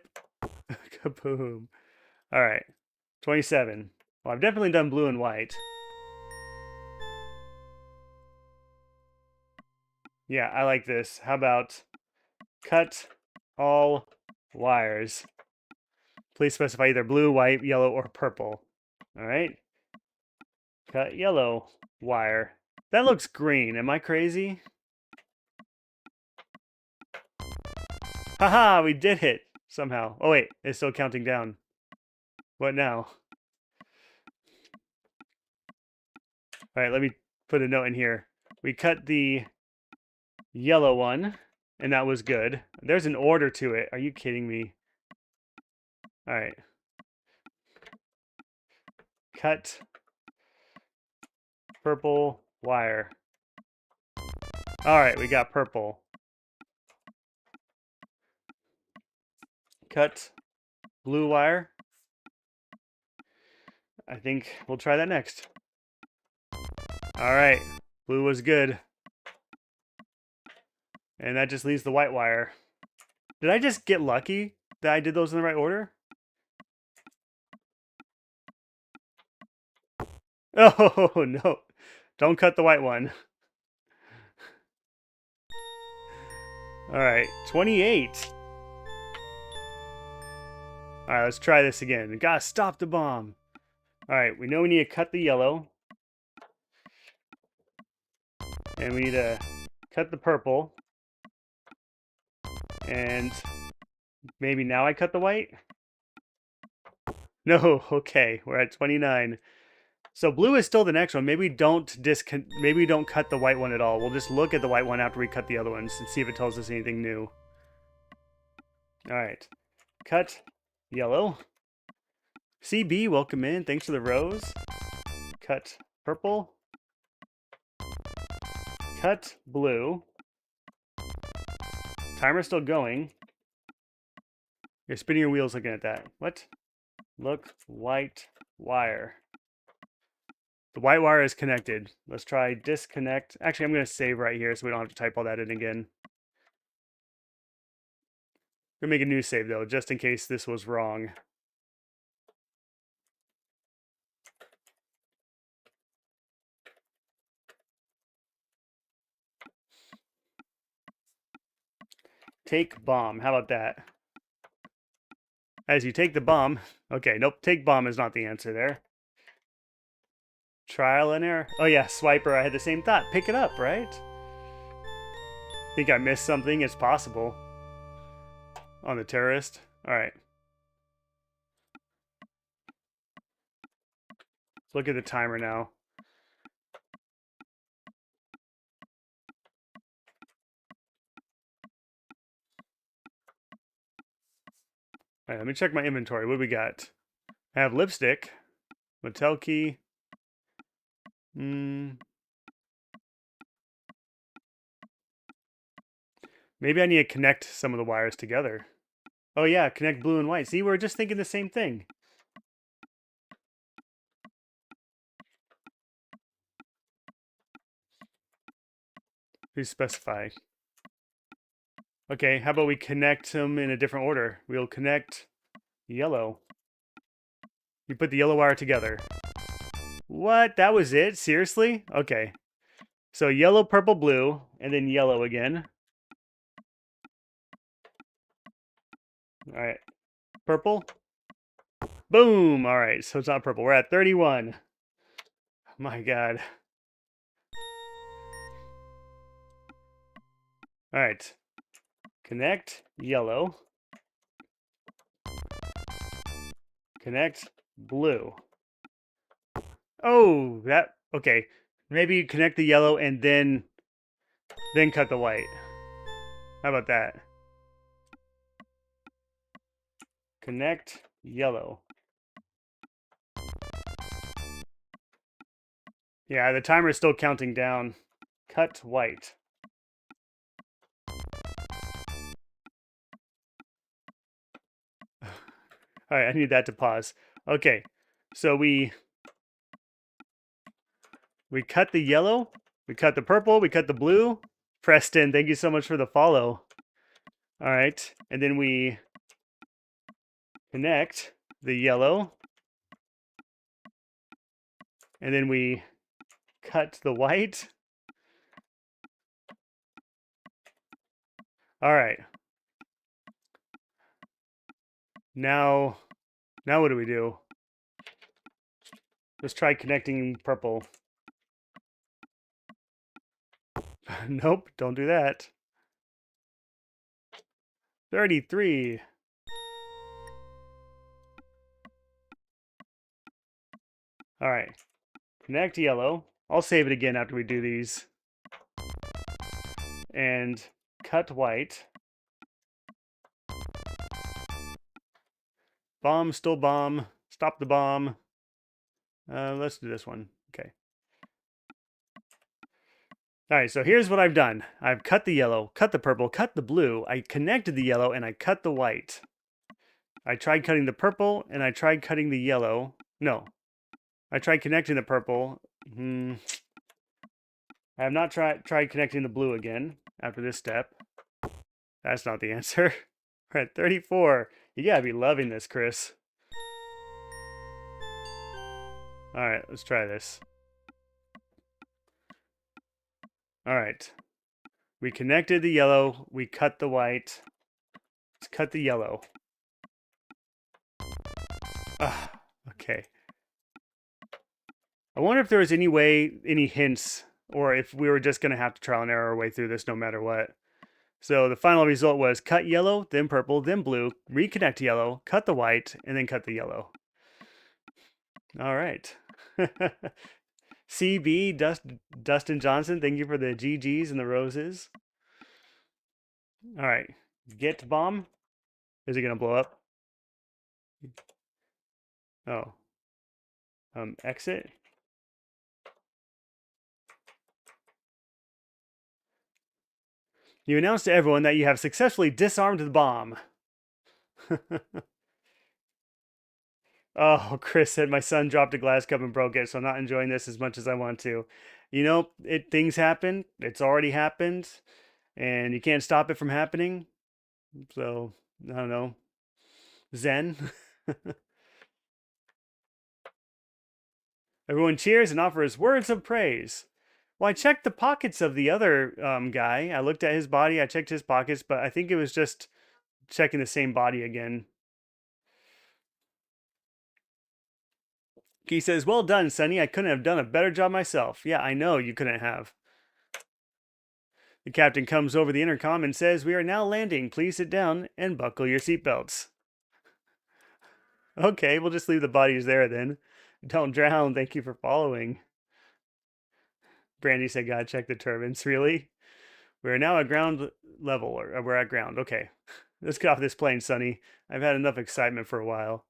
Kaboom. All right. 27. Well, I've definitely done blue and white. Yeah, I like this. How about cut all wires? Please specify either blue, white, yellow, or purple. All right. Cut yellow wire. That looks green. Am I crazy? Haha, we did it somehow. Oh wait, it's still counting down. What now? All right, let me put a note in here. We cut the yellow one, and that was good. There's an order to it. Are you kidding me? All right. Cut purple wire. All right, we got purple. Cut blue wire. I think we'll try that next. All right, blue was good. And that just leaves the white wire. Did I just get lucky that I did those in the right order? Oh, no. Don't cut the white one. All right, 28. All right, let's try this again. We gotta stop the bomb. All right, we know we need to cut the yellow. And we need to cut the purple. And maybe now I cut the white? No, okay, we're at 29. So blue is still the next one. Maybe don't cut the white one at all. We'll just look at the white one after we cut the other ones and see if it tells us anything new. All right, cut yellow. CB, welcome in. Thanks for the rose. Cut purple. Cut blue. Timer's still going. You're spinning your wheels looking at that. What? Look, white wire. The white wire is connected. Let's try disconnect. Actually, I'm going to save right here so we don't have to type all that in again. I'm going to make a new save, though, just in case this was wrong. Take bomb. How about that? As you take the bomb. Okay, nope. Take bomb is not the answer there. Trial and error. Oh, yeah, swiper. I had the same thought. Pick it up, right? Think I missed something? It's possible. On the terrorist. All right. Let's look at the timer now. All right, let me check my inventory. What do we got? I have lipstick, motel key. Maybe I need to connect some of the wires together. Oh yeah, connect blue and white. See, we're just thinking the same thing. Please specify. Okay, how about we connect them in a different order? We'll connect yellow. You put the yellow wire together. What? That was it? Seriously? Okay. So yellow, purple, blue, and then yellow again. All right. Purple. Boom. All right. So it's not purple. We're at 31. My God. All right. Connect yellow. Connect blue. Oh, that okay. Maybe you connect the yellow and then cut the white. How about that? Connect yellow. Yeah, the timer is still counting down. Cut white. All right, I need that to pause. Okay, so we cut the yellow, we cut the purple, we cut the blue. Preston, thank you so much for the follow. All right, and then we connect the yellow, and then we cut the white. All right. Now what do we do? Let's try connecting purple. Nope, don't do that. 33. All right. Connect yellow. I'll save it again after we do these. And cut white. Bomb, still bomb. Stop the bomb. Let's do this one. Okay. All right, so here's what I've done. I've cut the yellow, cut the purple, cut the blue. I connected the yellow, and I cut the white. I tried cutting the purple, and I tried cutting the yellow. No. I tried connecting the purple. I have not tried connecting the blue again after this step. That's not the answer. We're at 34. You gotta be loving this, Chris. All right, let's try this. All right. We connected the yellow. We cut the white. Let's cut the yellow. Okay. I wonder if there was any way, any hints, or if we were just going to have to trial and error our way through this no matter what. So the final result was cut yellow, then purple, then blue, reconnect yellow, cut the white, and then cut the yellow. All right. CB, Dustin Johnson, thank you for the GGs and the roses. All right. Get bomb. Is it going to blow up? Oh. Exit. You announce to everyone that you have successfully disarmed the bomb. Oh, Chris said my son dropped a glass cup and broke it, so I'm not enjoying this as much as I want to. You know, things happen. It's already happened, and you can't stop it from happening. So, I don't know. Zen. Everyone cheers and offers words of praise. Well, I checked the pockets of the other guy. I looked at his body. I checked his pockets, but I think it was just checking the same body again. He says, well done, Sonny. I couldn't have done a better job myself. Yeah, I know you couldn't have. The captain comes over the intercom and says, we are now landing. Please sit down and buckle your seatbelts. Okay, we'll just leave the bodies there then. Don't drown. Thank you for following. Brandy said, gotta check the turbines. Really? We're now at ground level, or we're at ground. Okay. Let's get off this plane, Sonny. I've had enough excitement for a while.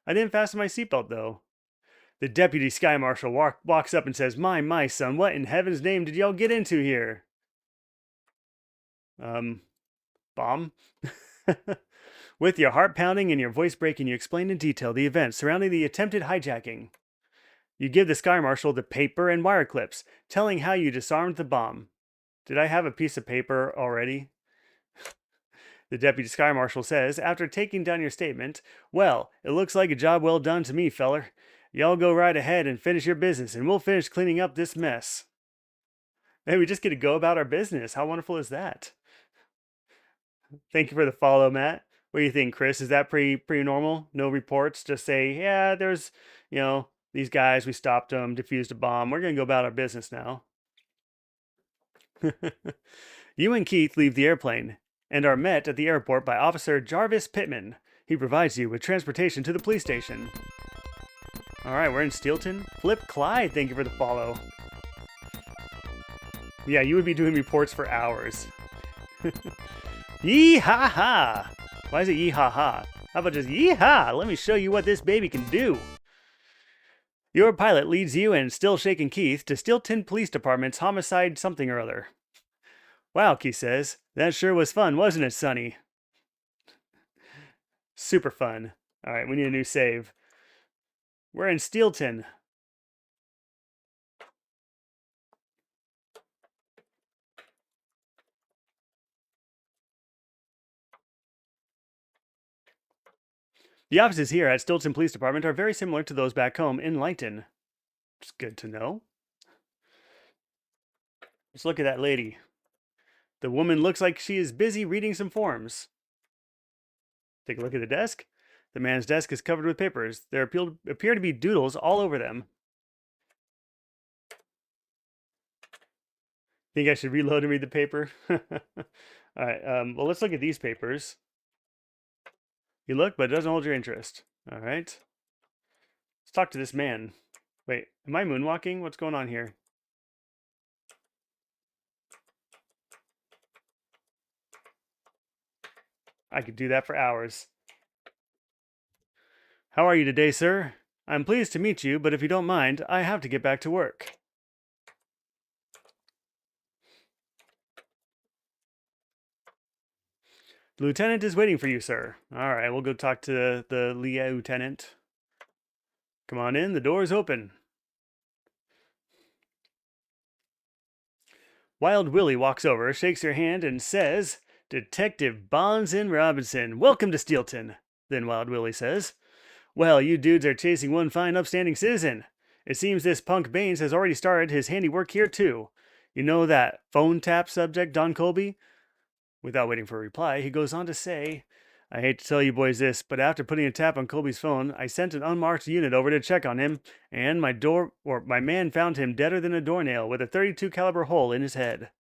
I didn't fasten my seatbelt, though. The deputy sky marshal walks up and says, my, son, what in heaven's name did y'all get into here? Bomb? With your heart pounding and your voice breaking, you explain in detail the events surrounding the attempted hijacking. You give the sky marshal the paper and wire clips, telling how you disarmed the bomb. Did I have a piece of paper already? The deputy sky marshal says, after taking down your statement, well, it looks like a job well done to me, feller. Y'all go right ahead and finish your business, and we'll finish cleaning up this mess. Hey, we just get to go about our business. How wonderful is that? Thank you for the follow, Matt. What do you think, Chris? Is that pretty normal? No reports? Just say, yeah, there's, these guys, we stopped them, defused a bomb. We're going to go about our business now. You and Keith leave the airplane and are met at the airport by Officer Jarvis Pittman. He provides you with transportation to the police station. All right, we're in Steelton. Flip Clyde, thank you for the follow. Yeah, you would be doing reports for hours. Yee-ha-ha! Why is it yee-ha-ha? How about just yeehaw? Let me show you what this baby can do. Your pilot leads you and Still Shaking Keith to Stilton Police Department's homicide something or other. Wow, Keith says. That sure was fun, wasn't it, Sonny? Super fun. All right, we need a new save. We're in Steelton. The offices here at Stilton Police Department are very similar to those back home in Lighton. It's good to know. Let's look at that lady. The woman looks like she is busy reading some forms. Take a look at the desk. The man's desk is covered with papers. There appear to be doodles all over them. Think I should reload and read the paper? All right, well, let's look at these papers. You look, but it doesn't hold your interest. All right. Let's talk to this man. Wait, am I moonwalking? What's going on here? I could do that for hours. How are you today, sir? I'm pleased to meet you, but if you don't mind, I have to get back to work. The lieutenant is waiting for you, sir. All right, we'll go talk to the lieutenant. Come on in, the door's open. Wild Willie walks over, shakes your hand, and says, Detective Bonds and Robinson, welcome to Steelton. Then Wild Willie says, well, you dudes are chasing one fine upstanding citizen. It seems this punk Baines has already started his handiwork here, too. You know that phone tap subject, Don Colby? Without waiting for a reply, he goes on to say, I hate to tell you boys this, but after putting a tap on Colby's phone, I sent an unmarked unit over to check on him, and my man found him deader than a doornail with a .32 caliber hole in his head.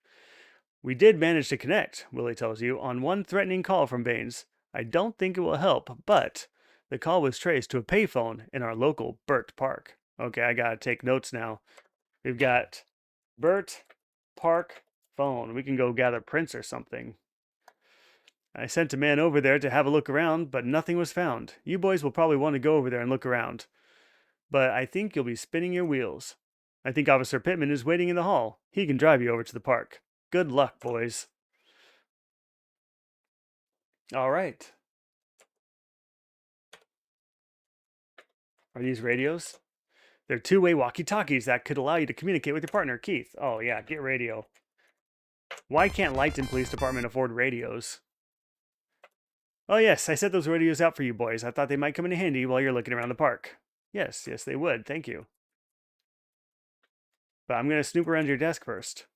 We did manage to connect, Willie tells you, on one threatening call from Baines. I don't think it will help, but the call was traced to a payphone in our local Burt Park. Okay, I gotta take notes now. We've got Burt Park phone. We can go gather prints or something. I sent a man over there to have a look around, but nothing was found. You boys will probably want to go over there and look around. But I think you'll be spinning your wheels. I think Officer Pittman is waiting in the hall. He can drive you over to the park. Good luck, boys. All right. Are these radios? They're two-way walkie-talkies that could allow you to communicate with your partner, Keith. Oh, yeah, get radio. Why can't Lighton Police Department afford radios? Oh, yes, I set those radios out for you boys. I thought they might come in handy while you're looking around the park. Yes, they would. Thank you. But I'm going to snoop around your desk first.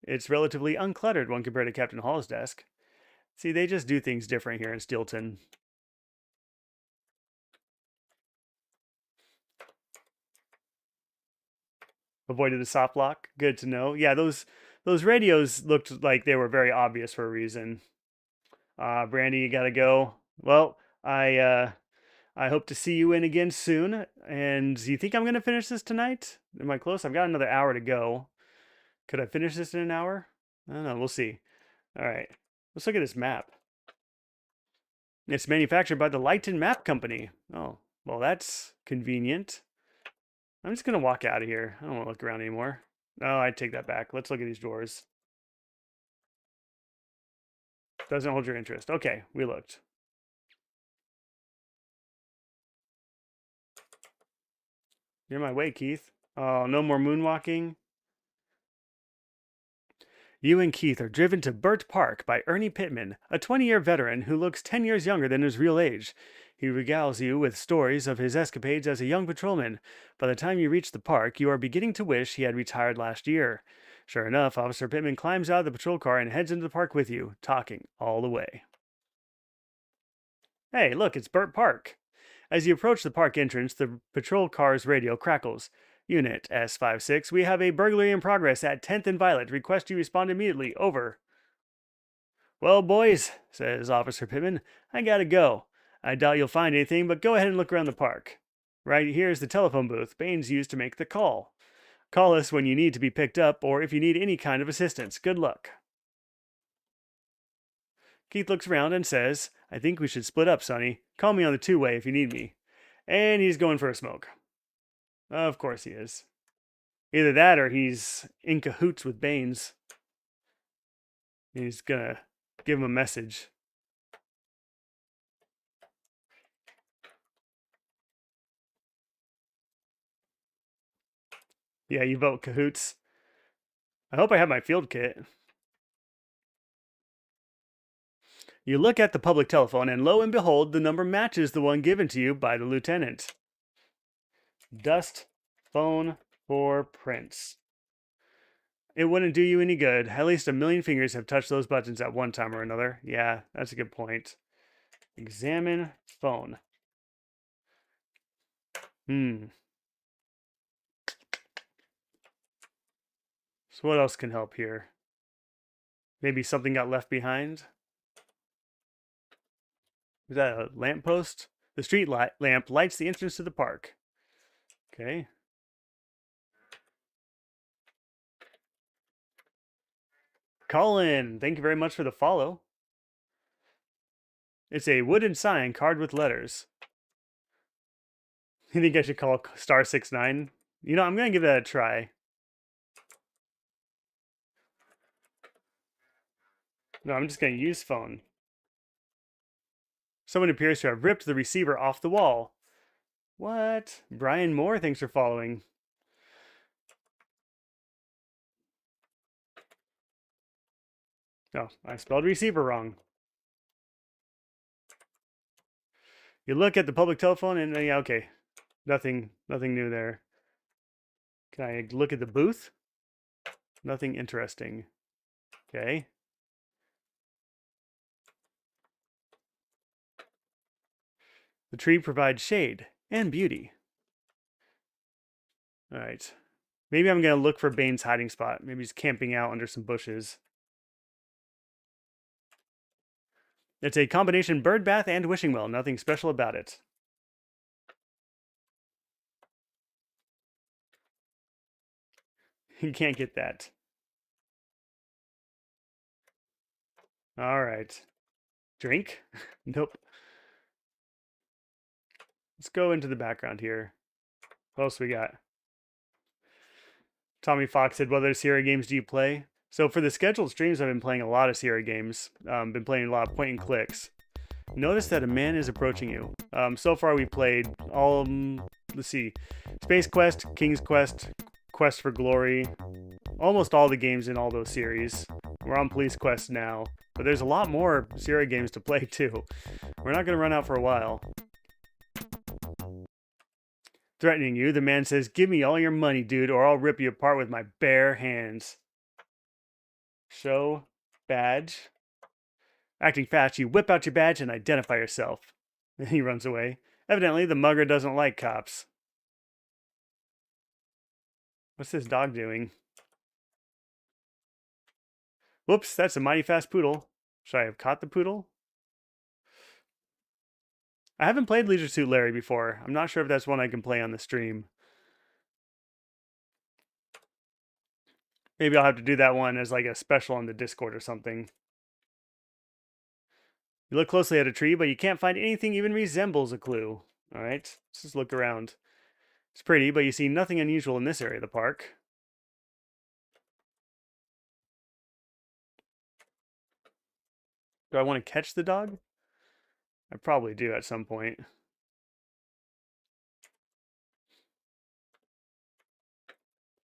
It's relatively uncluttered when compared to Captain Hall's desk. See, they just do things different here in Steelton. Avoided the soft lock. Good to know. Yeah, those radios looked like they were very obvious for a reason. Brandy, you gotta go. Well, I hope to see you in again soon. And do you think I'm gonna finish this tonight? Am I close? I've got another hour to go. Could I finish this in an hour? I don't know. We'll see. All right. Let's look at this map. It's manufactured by the Lighton Map Company. Oh, well, that's convenient. I'm just gonna walk out of here. I don't want to look around anymore. Oh, I take that back. Let's look at these doors. Doesn't hold your interest. Okay, we looked. You're my way, Keith. Oh, no more moonwalking. You and Keith are driven to Burt Park by Ernie Pittman, a 20-year veteran who looks 10 years younger than his real age. He regales you with stories of his escapades as a young patrolman. By the time you reach the park, you are beginning to wish he had retired last year. Sure enough, Officer Pittman climbs out of the patrol car and heads into the park with you, talking all the way. Hey, look, it's Burt Park. As you approach the park entrance, the patrol car's radio crackles. Unit S56, we have a burglary in progress at 10th and Violet. Request you respond immediately. Over. Well, boys, says Officer Pittman, I gotta go. I doubt you'll find anything, but go ahead and look around the park. Right here's the telephone booth Baines used to make the call. Call us when you need to be picked up or if you need any kind of assistance. Good luck. Keith looks around and says, I think we should split up, Sonny. Call me on the two-way if you need me. And he's going for a smoke. Of course he is. Either that or he's in cahoots with Baines. He's gonna give him a message. Yeah, you vote cahoots. I hope I have my field kit. You look at the public telephone, and lo and behold, the number matches the one given to you by the lieutenant. Dust phone for Prince. It wouldn't do you any good. At least a million fingers have touched those buttons at one time or another. Yeah, that's a good point. Examine phone. So what else can help here? Maybe something got left behind? Is that a lamppost? The street lamp lights the entrance to the park. Okay. Colin, thank you very much for the follow. It's a wooden sign carved with letters. You think I should call star 69? You know, I'm going to give that a try. No, I'm just going to use phone. Someone appears to have ripped the receiver off the wall. What? Brian Moore, thanks for following. Oh, I spelled receiver wrong. You look at the public telephone and yeah, okay. Nothing new there. Can I look at the booth? Nothing interesting. Okay. The tree provides shade and beauty. All right. Maybe I'm going to look for Bane's hiding spot. Maybe he's camping out under some bushes. It's a combination bird bath and wishing well. Nothing special about it. You can't get that. All right. Drink? Nope. Let's go into the background here. What else we got? Tommy Fox said, what other Sierra games do you play? So for the scheduled streams, I've been playing a lot of Sierra games. Been playing a lot of point and clicks. Notice that a man is approaching you. So far we played all, let's see, Space Quest, King's Quest, Quest for Glory, almost all the games in all those series. We're on Police Quest now, but there's a lot more Sierra games to play too. We're not going to run out for a while. Threatening you, the man says, give me all your money, dude, or I'll rip you apart with my bare hands. Show badge. Acting fast, you whip out your badge and identify yourself. Then he runs away. Evidently, the mugger doesn't like cops. What's this dog doing? Whoops, that's a mighty fast poodle. Should I have caught the poodle? I haven't played Leisure Suit Larry before. I'm not sure if that's one I can play on the stream. Maybe I'll have to do that one as like a special on the Discord or something. You look closely at a tree, but you can't find anything even resembles a clue. All right, let's just look around. It's pretty, but you see nothing unusual in this area of the park. Do I want to catch the dog? I probably do at some point.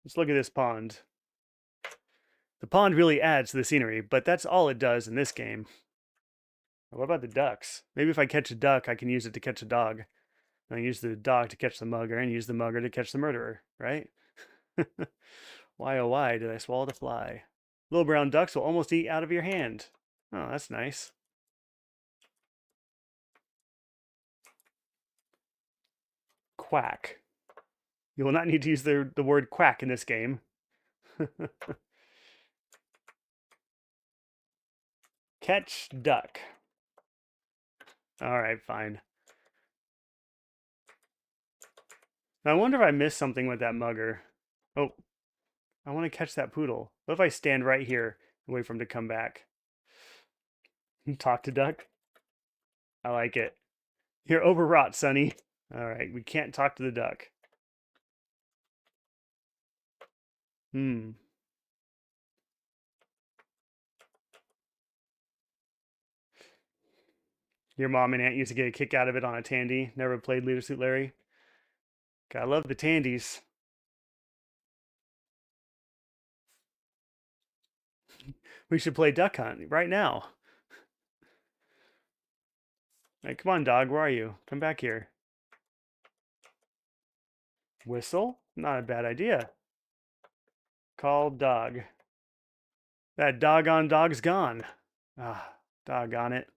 Let's look at this pond. The pond really adds to the scenery, but that's all it does in this game. What about the ducks? Maybe if I catch a duck, I can use it to catch a dog. And I use the dog to catch the mugger, and use the mugger to catch the murderer, right? Why, oh why, did I swallow the fly? Little brown ducks will almost eat out of your hand. Oh, that's nice. Quack. You will not need to use the word quack in this game. Catch duck. All right, fine. Now, I wonder if I missed something with that mugger. Oh, I want to catch that poodle. What if I stand right here and wait for him to come back? Talk to duck? I like it. You're overwrought, Sonny. All right, we can't talk to the duck. Hmm. Your mom and aunt used to get a kick out of it on a Tandy. Never played Leader Suit Larry. Gotta love the Tandies. We should play Duck Hunt right now. Hey, come on, dog. Where are you? Come back here. Whistle? Not a bad idea. Call dog. That doggone dog's gone. Ah, doggone it.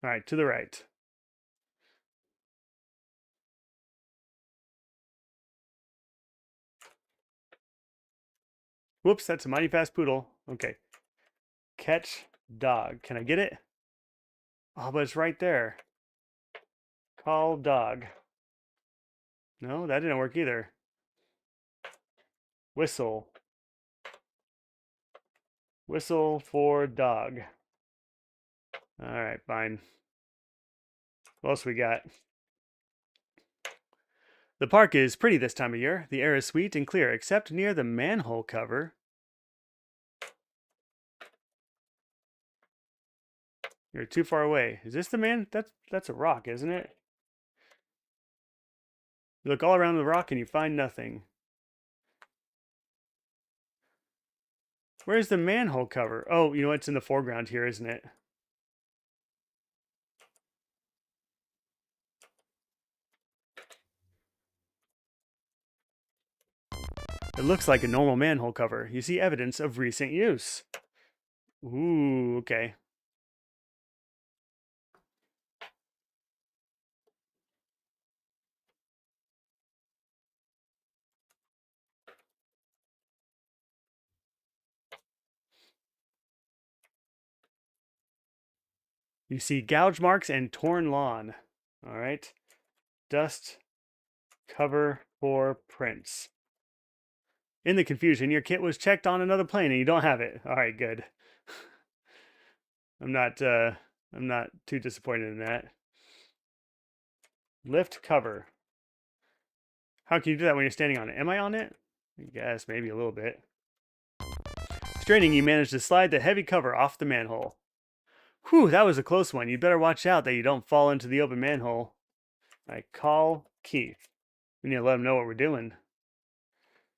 All right, to the right. Whoops, that's a mighty fast poodle. Okay. Catch dog. Can I get it? Oh, but it's right there. Call dog. No, that didn't work either. Whistle. Whistle for dog. All right, fine. What else we got? The park is pretty this time of year. The air is sweet and clear, except near the manhole cover. You're too far away. Is this the man? That's a rock, isn't it? You look all around the rock and you find nothing. Where's the manhole cover? Oh, you know it's in the foreground here, isn't it? It looks like a normal manhole cover. You see evidence of recent use. Ooh, okay. You see gouge marks and torn lawn. All right. Dust cover for prints. In the confusion, your kit was checked on another plane and you don't have it. All right, good. I'm not too disappointed in that. Lift cover. How can you do that when you're standing on it? Am I on it? I guess maybe a little bit. Straining, you managed to slide the heavy cover off the manhole. Whew, that was a close one. You'd better watch out that you don't fall into the open manhole. I call Keith. We need to let him know what we're doing.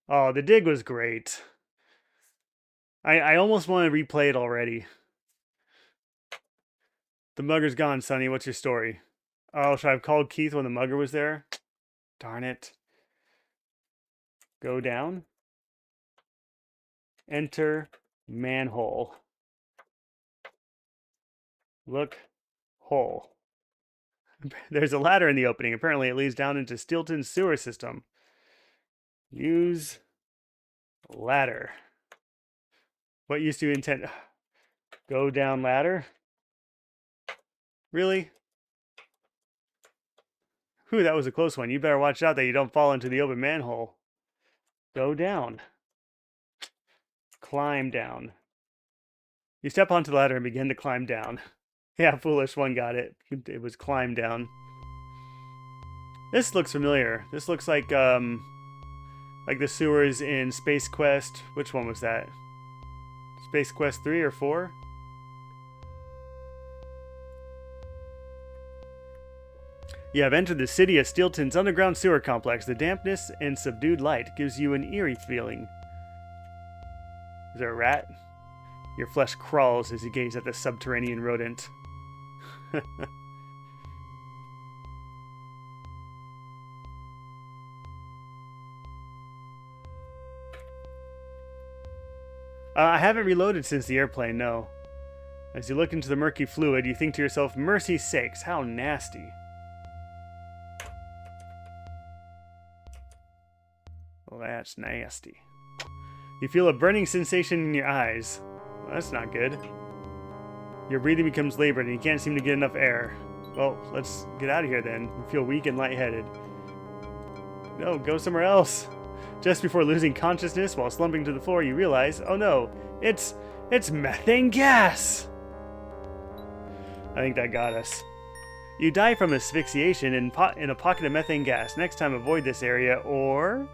Oh, the dig was great. I almost want to replay it already. The mugger's gone, Sonny. What's your story? Oh, should I have called Keith when the mugger was there? Darn it. Go down. Enter manhole. Look hole. There's a ladder in the opening. Apparently it leads down into Stilton's sewer system. Use ladder. What used to intend? Go down ladder? Really? Whew, that was a close one. You better watch out that you don't fall into the open manhole. Go down. Climb down. You step onto the ladder and begin to climb down. Yeah, foolish one got it. It was climb down. This looks familiar. This looks like the sewers in Space Quest. Which one was that? Space Quest 3 or 4? You have entered the city of Stilton's underground sewer complex. The dampness and subdued light gives you an eerie feeling. Is there a rat? Your flesh crawls as you gaze at the subterranean rodent. I haven't reloaded since the airplane, no. As you look into the murky fluid, you think to yourself, mercy sakes, how nasty. Well, that's nasty. You feel a burning sensation in your eyes. Well, that's not good. Your breathing becomes labored and you can't seem to get enough air. Well, let's get out of here then. You feel weak and lightheaded. No, go somewhere else. Just before losing consciousness while slumping to the floor, you realize, oh no, it's methane gas! I think that got us. You die from asphyxiation in a pocket of methane gas. Next time, avoid this area or...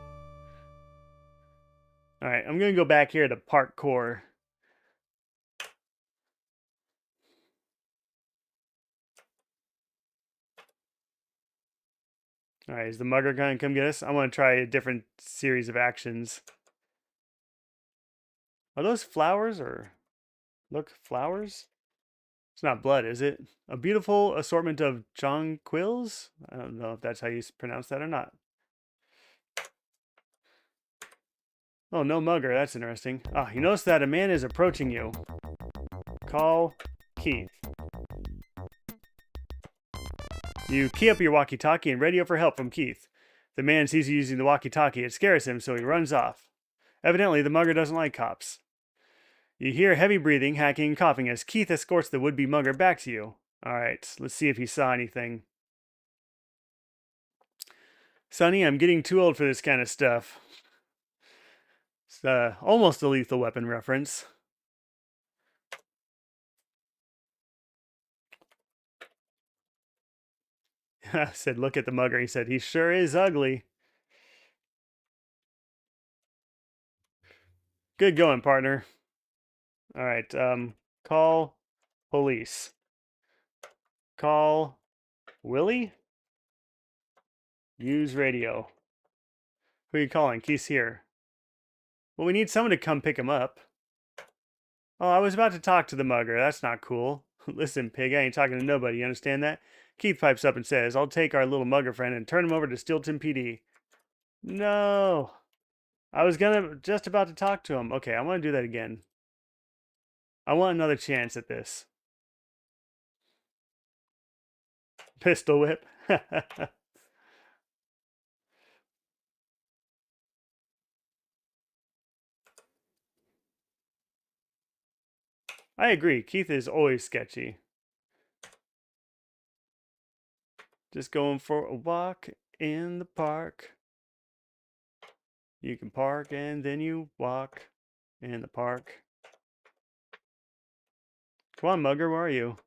Alright, I'm going to go back here to parkour. Alright, is the mugger going to come get us? I want to try a different series of actions. Are those flowers or... Look, flowers? It's not blood, is it? A beautiful assortment of jonquils? I don't know if that's how you pronounce that or not. Oh, no mugger. That's interesting. Ah, you notice that a man is approaching you. Call Keith. You key up your walkie-talkie and radio for help from Keith. The man sees you using the walkie-talkie. It scares him, so he runs off. Evidently, the mugger doesn't like cops. You hear heavy breathing, hacking, and coughing as Keith escorts the would-be mugger back to you. Alright, let's see if he saw anything. Sonny, I'm getting too old for this kind of stuff. It's almost a Lethal Weapon reference. I said, look at the mugger. He said, he sure is ugly. Good going, partner. Alright, call police. Call Willie? Use radio. Who are you calling? Keith's here. Well, we need someone to come pick him up. Oh, I was about to talk to the mugger. That's not cool. Listen, pig, I ain't talking to nobody. You understand that? Keith pipes up and says, I'll take our little mugger friend and turn him over to Stilton PD. No. I was just about to talk to him. Okay, I want to do that again. I want another chance at this. Pistol whip. I agree. Keith is always sketchy. Just going for a walk in the park. You can park and then you walk in the park. Come on, mugger, where are you?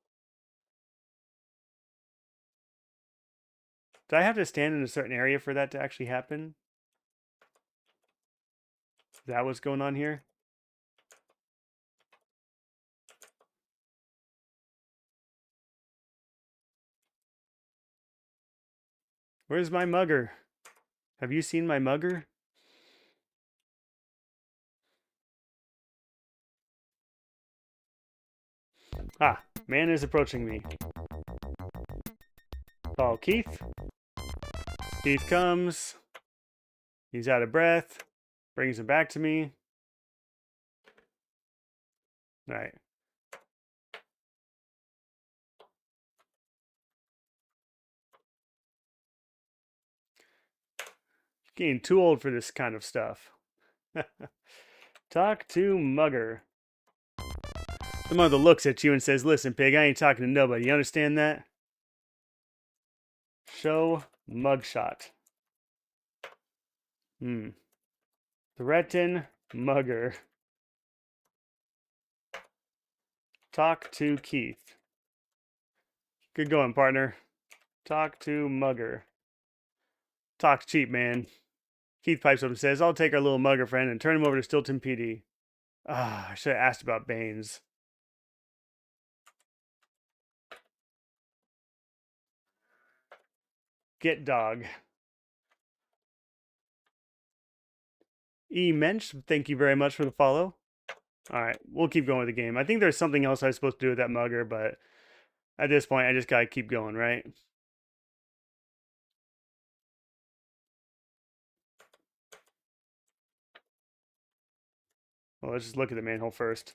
Do I have to stand in a certain area for that to actually happen? Is that what's going on here? Where's my mugger? Have you seen my mugger? Ah, man is approaching me. Call Keith. Keith comes. He's out of breath. Brings him back to me. All right. Getting too old for this kind of stuff. Talk to mugger. The mother looks at you and says, listen, pig, I ain't talking to nobody. You understand that? Show mugshot. Threaten mugger. Talk to Keith. Good going, partner. Talk to mugger. Talk cheap, man. Keith pipes up and says, I'll take our little mugger friend and turn him over to Stilton PD. Ah, I should have asked about Baines. Get dog. E. Mensch, thank you very much for the follow. Alright, we'll keep going with the game. I think there's something else I was supposed to do with that mugger, but at this point, I just gotta keep going, right? Well, let's just look at the manhole first.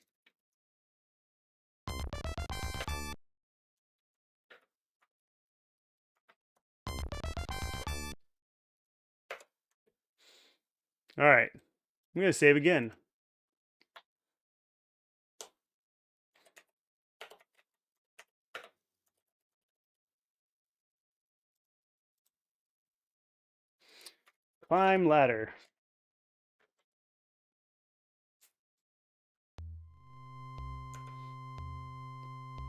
Alright, I'm gonna save again. Climb ladder.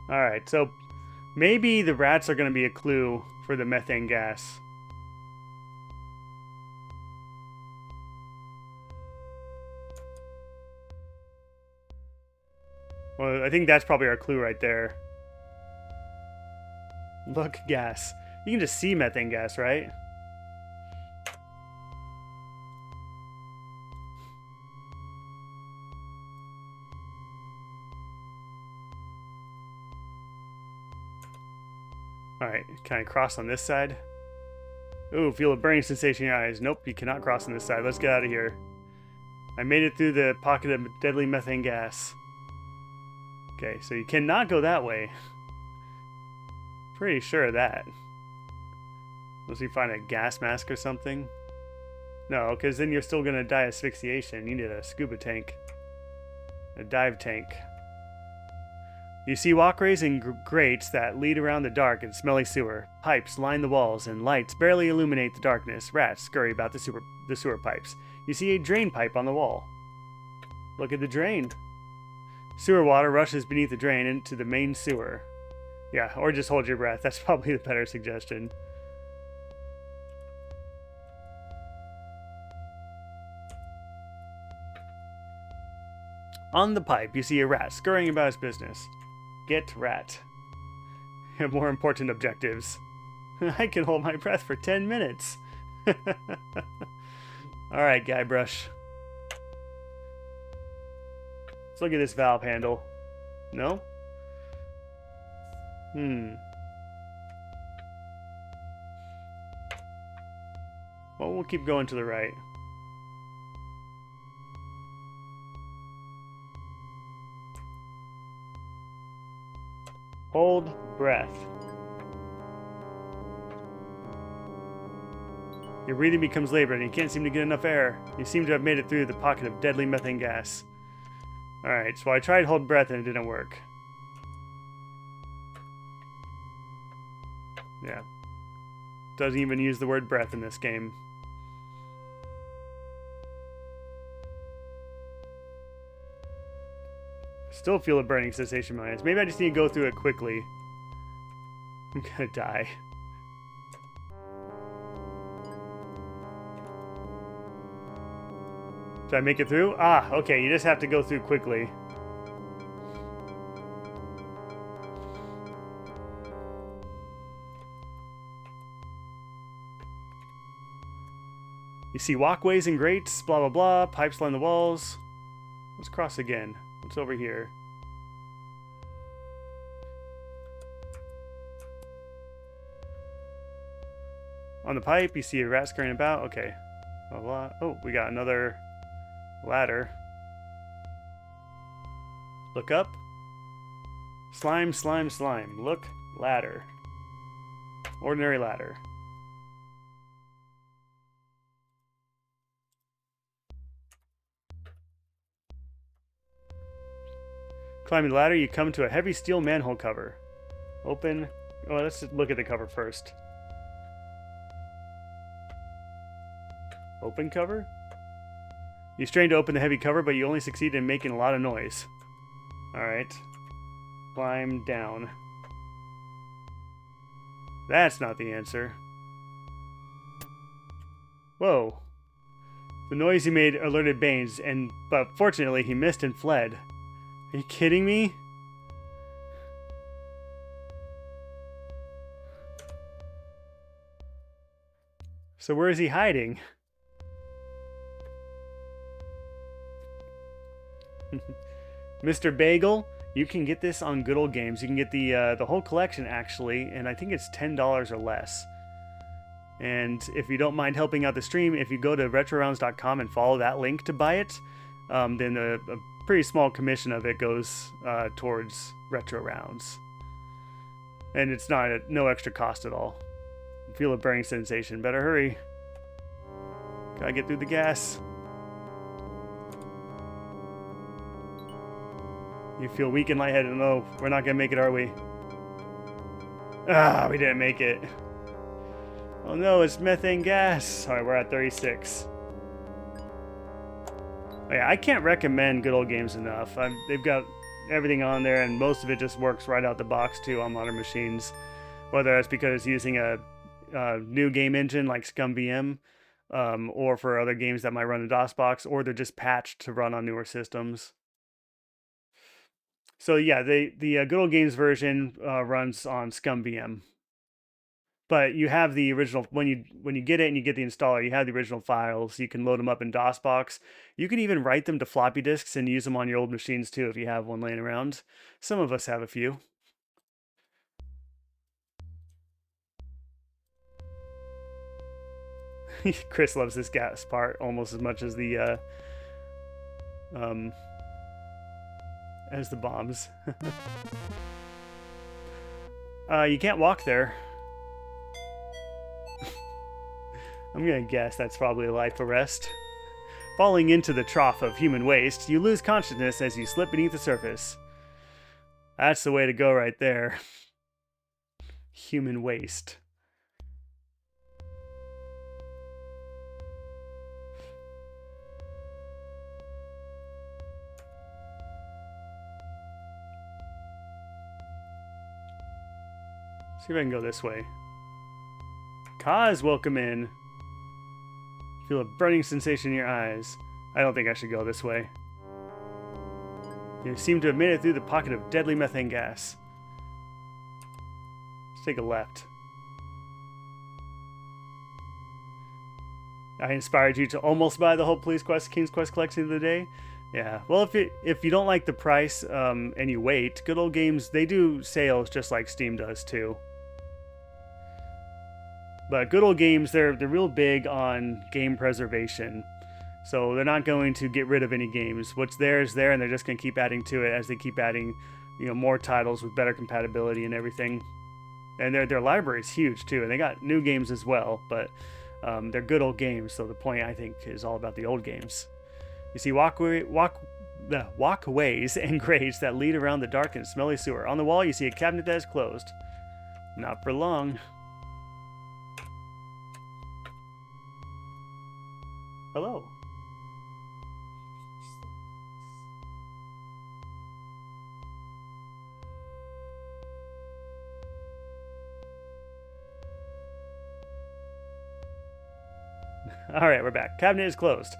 Alright, so Maybe the rats are going to be a clue for the methane gas. Well, I think that's probably our clue right there. Look, gas. You can just see methane gas, right? Alright, can I cross on this side? Ooh, feel a burning sensation in your eyes. Nope, you cannot cross on this side. Let's get out of here. I made it through the pocket of deadly methane gas. Okay, so you cannot go that way. Pretty sure of that. Unless you find a gas mask or something. No, because then you're still going to die asphyxiation. You need a scuba tank. A dive tank. You see walkways and grates that lead around the dark and smelly sewer. Pipes line the walls, and lights barely illuminate the darkness. Rats scurry about the sewer pipes. You see a drain pipe on the wall. Look at the drain. Sewer water rushes beneath the drain into the main sewer. Yeah, or just hold your breath. That's probably the better suggestion. On the pipe, you see a rat scurrying about his business. Get rat. Have more important objectives. I can hold my breath for 10 minutes. Alright, Guybrush. Let's look at this valve handle. No? Well, we'll keep going to the right. Hold breath. Your breathing becomes labored and you can't seem to get enough air. You seem to have made it through the pocket of deadly methane gas. Alright, so I tried hold breath and it didn't work. Yeah. Doesn't even use the word breath in this game. Still feel a burning sensation in my eyes. Maybe I just need to go through it quickly. I'm gonna die. Did I make it through? Ah, okay, you just have to go through quickly. You see walkways and grates, blah blah blah, pipes line the walls. Let's cross again. What's over here? On the pipe, you see a rat scurrying about. Okay. Blah, blah. Oh, we got another ladder. Look up. Slime, slime, slime. Look, ladder. Ordinary ladder. Climbing the ladder, you come to a heavy steel manhole cover. Open. Oh, let's just look at the cover first. Open cover? You strain to open the heavy cover, but you only succeed in making a lot of noise. Alright. Climb down. That's not the answer. Whoa. The noise he made alerted Baines, but fortunately he missed and fled. Are you kidding me? So where is he hiding? Mr. Bagel, you can get this on Good Old Games. You can get the whole collection actually, and I think it's $10 or less. And if you don't mind helping out the stream, if you go to RetroRounds.com and follow that link to buy it, then a pretty small commission of it goes towards RetroRounds. And it's no extra cost at all. Feel a burning sensation. Better hurry. Gotta get through the gas. You feel weak and lightheaded. No, we're not gonna make it, are we? Ah, we didn't make it. Oh no, it's methane gas. Alright, we're at 36. Oh yeah, I can't recommend Good Old Games enough. They've got everything on there, and most of it just works right out the box too on modern machines. Whether that's because it's using a new game engine like ScumVM, or for other games that might run in DOSBox, or they're just patched to run on newer systems. So yeah, the Good Old Games version runs on ScumVM. But you have the original when you get it and you get the installer, you have the original files. You can load them up in DOSBox. You can even write them to floppy disks and use them on your old machines too if you have one laying around. Some of us have a few. Chris loves this gas part almost as much as the bombs. You can't walk there. I'm gonna guess that's probably a life arrest. Falling into the trough of human waste, you lose consciousness as you slip beneath the surface. That's the way to go right there. Human waste. See if I can go this way. Kaz, welcome in. Feel a burning sensation in your eyes. I don't think I should go this way. You seem to have made it through the pocket of deadly methane gas. Let's take a left. I inspired you to almost buy the whole King's Quest collection of the day. Yeah, well, if you don't like the price and you wait, Good Old Games, they do sales just like Steam does too. But Good Old Games, they're real big on game preservation. So they're not going to get rid of any games. What's there is there, and they're just going to keep adding to it as they keep adding, more titles with better compatibility and everything. And their library is huge too, and they got new games as well. But they're Good Old Games, so the point I think is all about the old games. You see walkways and grates that lead around the dark and smelly sewer. On the wall, you see a cabinet that is closed. Not for long. Hello. All right, we're back. Cabinet is closed.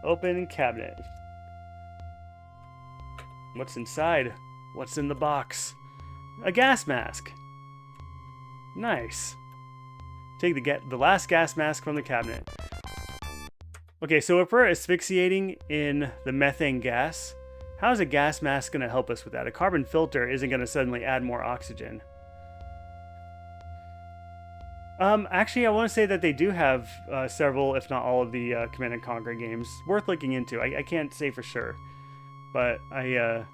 Open cabinet. What's inside? What's in the box? A gas mask. Nice. Take the last gas mask from the cabinet. Okay, so if we're asphyxiating in the methane gas, how is a gas mask going to help us with that? A carbon filter isn't going to suddenly add more oxygen. Actually, I want to say that they do have several, if not all, of the Command & Conquer games worth looking into. I can't say for sure, but I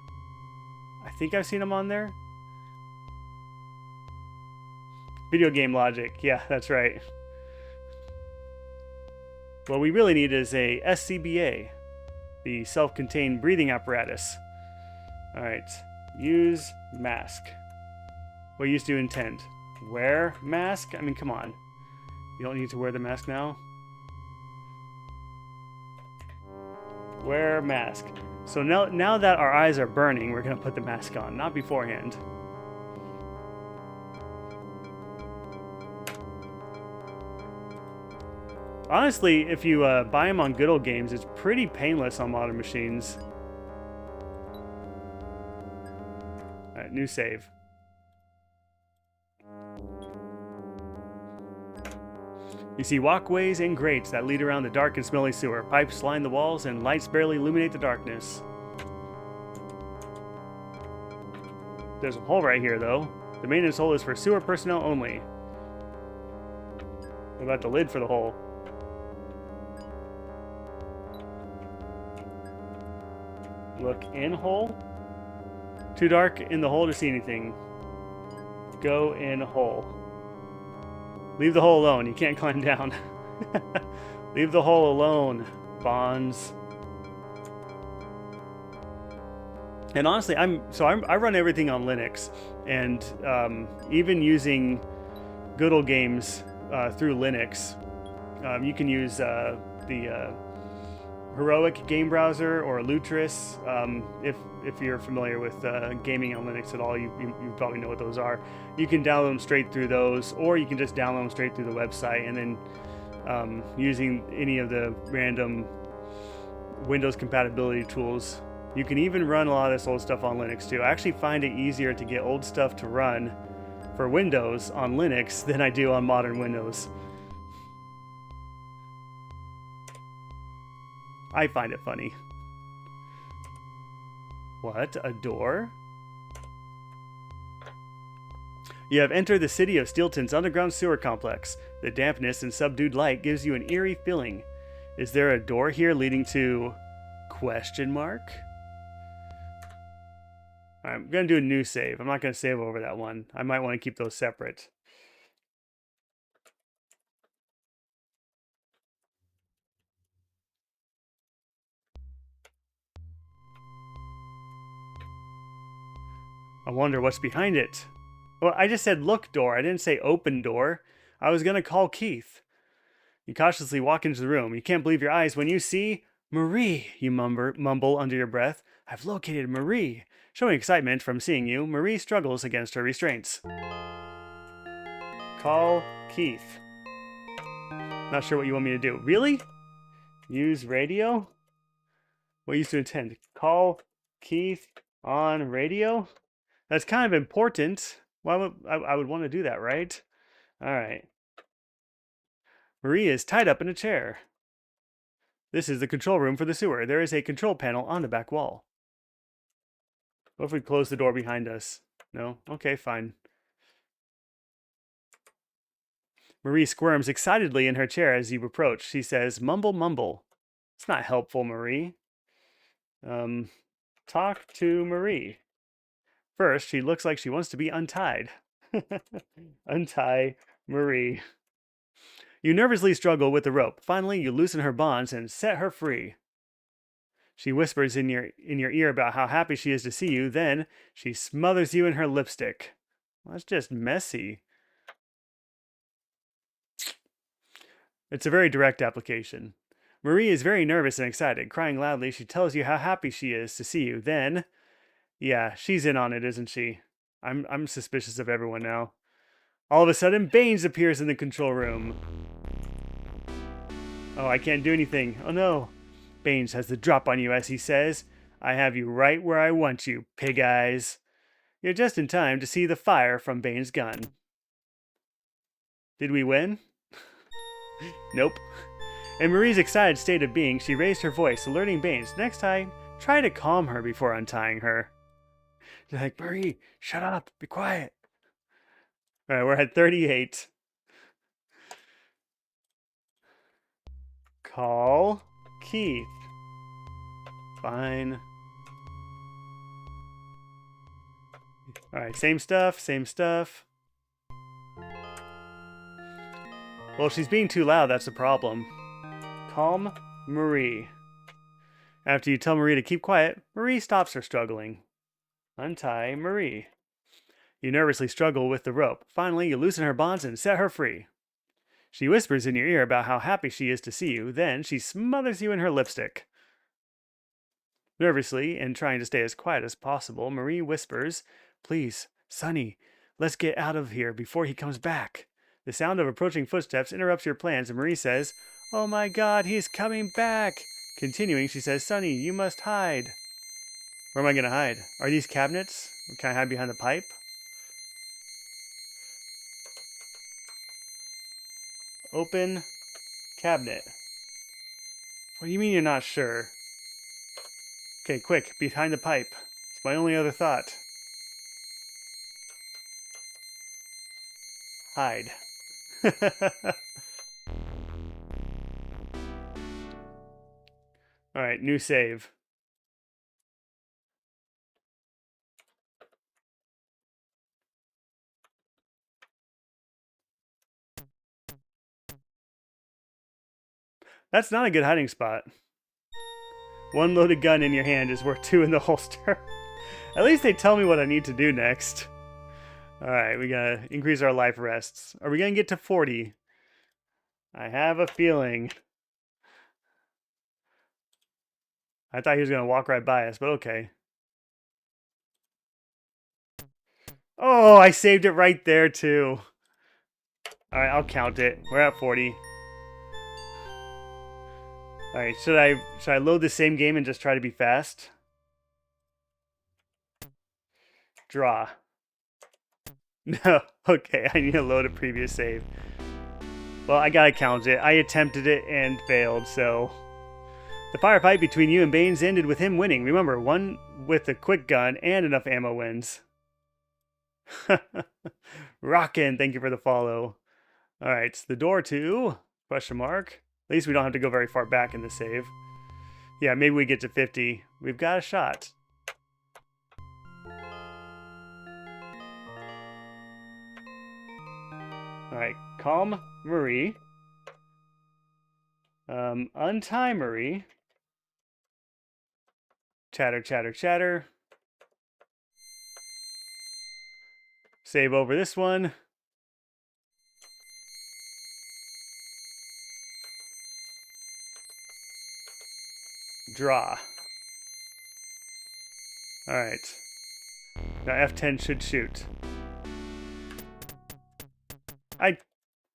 think I've seen them on there. Video Game Logic, yeah, that's right. What we really need is a SCBA, the self-contained breathing apparatus. All right, use mask. What used to intend? Wear mask? I mean, come on. You don't need to wear the mask now? Wear mask. So now that our eyes are burning, we're going to put the mask on, not beforehand. Honestly, if you buy them on Good Old Games, it's pretty painless on modern machines. Alright, new save. You see walkways and grates that lead around the dark and smelly sewer. Pipes line the walls and lights barely illuminate the darkness. There's a hole right here, though. The maintenance hole is for sewer personnel only. What about the lid for the hole? Look in hole. Too dark in the hole to see anything. Go in hole. Leave the hole alone. You can't climb down. Leave the hole alone, Bonds. And honestly, I run everything on Linux, and even using Good Old Games through Linux, you can use the Heroic game browser or Lutris. If you're familiar with gaming on Linux at all, you probably know what those are. You can download them straight through those, or you can just download them straight through the website, and then using any of the random Windows compatibility tools. You can even run a lot of this old stuff on Linux too. I actually find it easier to get old stuff to run for Windows on Linux than I do on modern Windows. I find it funny. What? A door? You have entered the city of Steelton's underground sewer complex. The dampness and subdued light gives you an eerie feeling. Is there a door here leading to... question mark? Alright, I'm going to do a new save. I'm not going to save over that one. I might want to keep those separate. I wonder what's behind it. Well, I just said look door. I didn't say open door. I was going to call Keith. You cautiously walk into the room. You can't believe your eyes when you see Marie, you mumble under your breath. I've located Marie. Showing excitement from seeing you, Marie struggles against her restraints. Call Keith. Not sure what you want me to do. Really? Use radio? What used to intend? Call Keith on radio? That's kind of important. Why would I would want to do that, right? All right. Marie is tied up in a chair. This is the control room for the sewer. There is a control panel on the back wall. What if we close the door behind us? No? Okay, fine. Marie squirms excitedly in her chair as you approach. She says, mumble, mumble. It's not helpful, Marie. Talk to Marie. First, she looks like she wants to be untied. Untie Marie. You nervously struggle with the rope. Finally, you loosen her bonds and set her free. She whispers in your ear about how happy she is to see you. Then she smothers you in her lipstick. Well, that's just messy. It's a very direct application. Marie is very nervous and excited. Crying loudly, she tells you how happy she is to see you. Then, yeah, she's in on it, isn't she? I'm suspicious of everyone now. All of a sudden, Baines appears in the control room. Oh, I can't do anything. Oh no. Baines has the drop on you as he says, I have you right where I want you, pig eyes. You're just in time to see the fire from Baines' gun. Did we win? Nope. In Marie's excited state of being, she raised her voice, alerting Baines. Next time, try to calm her before untying her. She's like, Marie, shut up, be quiet. All right, we're at 38. Call Keith. Fine. All right, same stuff, same stuff. Well, she's being too loud, that's the problem. Calm Marie. After you tell Marie to keep quiet, Marie stops her struggling. Untie Marie. You nervously struggle with the rope. Finally, you loosen her bonds and set her free. She whispers in your ear about how happy she is to see you. Then she smothers you in her lipstick. Nervously, and trying to stay as quiet as possible, Marie whispers, Please, Sonny, let's get out of here before he comes back. The sound of approaching footsteps interrupts your plans, and Marie says, Oh my God, he's coming back! Continuing, she says, Sonny, you must hide. Where am I going to hide? Are these cabinets? Can I hide behind the pipe? Open cabinet. What do you mean you're not sure? Okay, quick, behind the pipe. It's my only other thought. Hide. Alright, new save. That's not a good hiding spot. One loaded gun in your hand is worth 2 in the holster. At least they tell me what I need to do next. Alright, we gotta increase our life rests. Are we gonna get to 40? I have a feeling. I thought he was going to walk right by us, but okay. Oh, I saved it right there, too. All right, I'll count it. We're at 40. All right, should I load the same game and just try to be fast? Draw. No, okay, I need to load a previous save. Well, I gotta count it. I attempted it and failed, so... The firefight between you and Baines ended with him winning. Remember, one with a quick gun and enough ammo wins. Rockin', thank you for the follow. Alright, the door to... Question mark. At least we don't have to go very far back in the save. Yeah, maybe we get to 50. We've got a shot. Alright, calm Marie. Untie Marie. Chatter, chatter, chatter. Save over this one. Draw. Alright. Now F10 should shoot.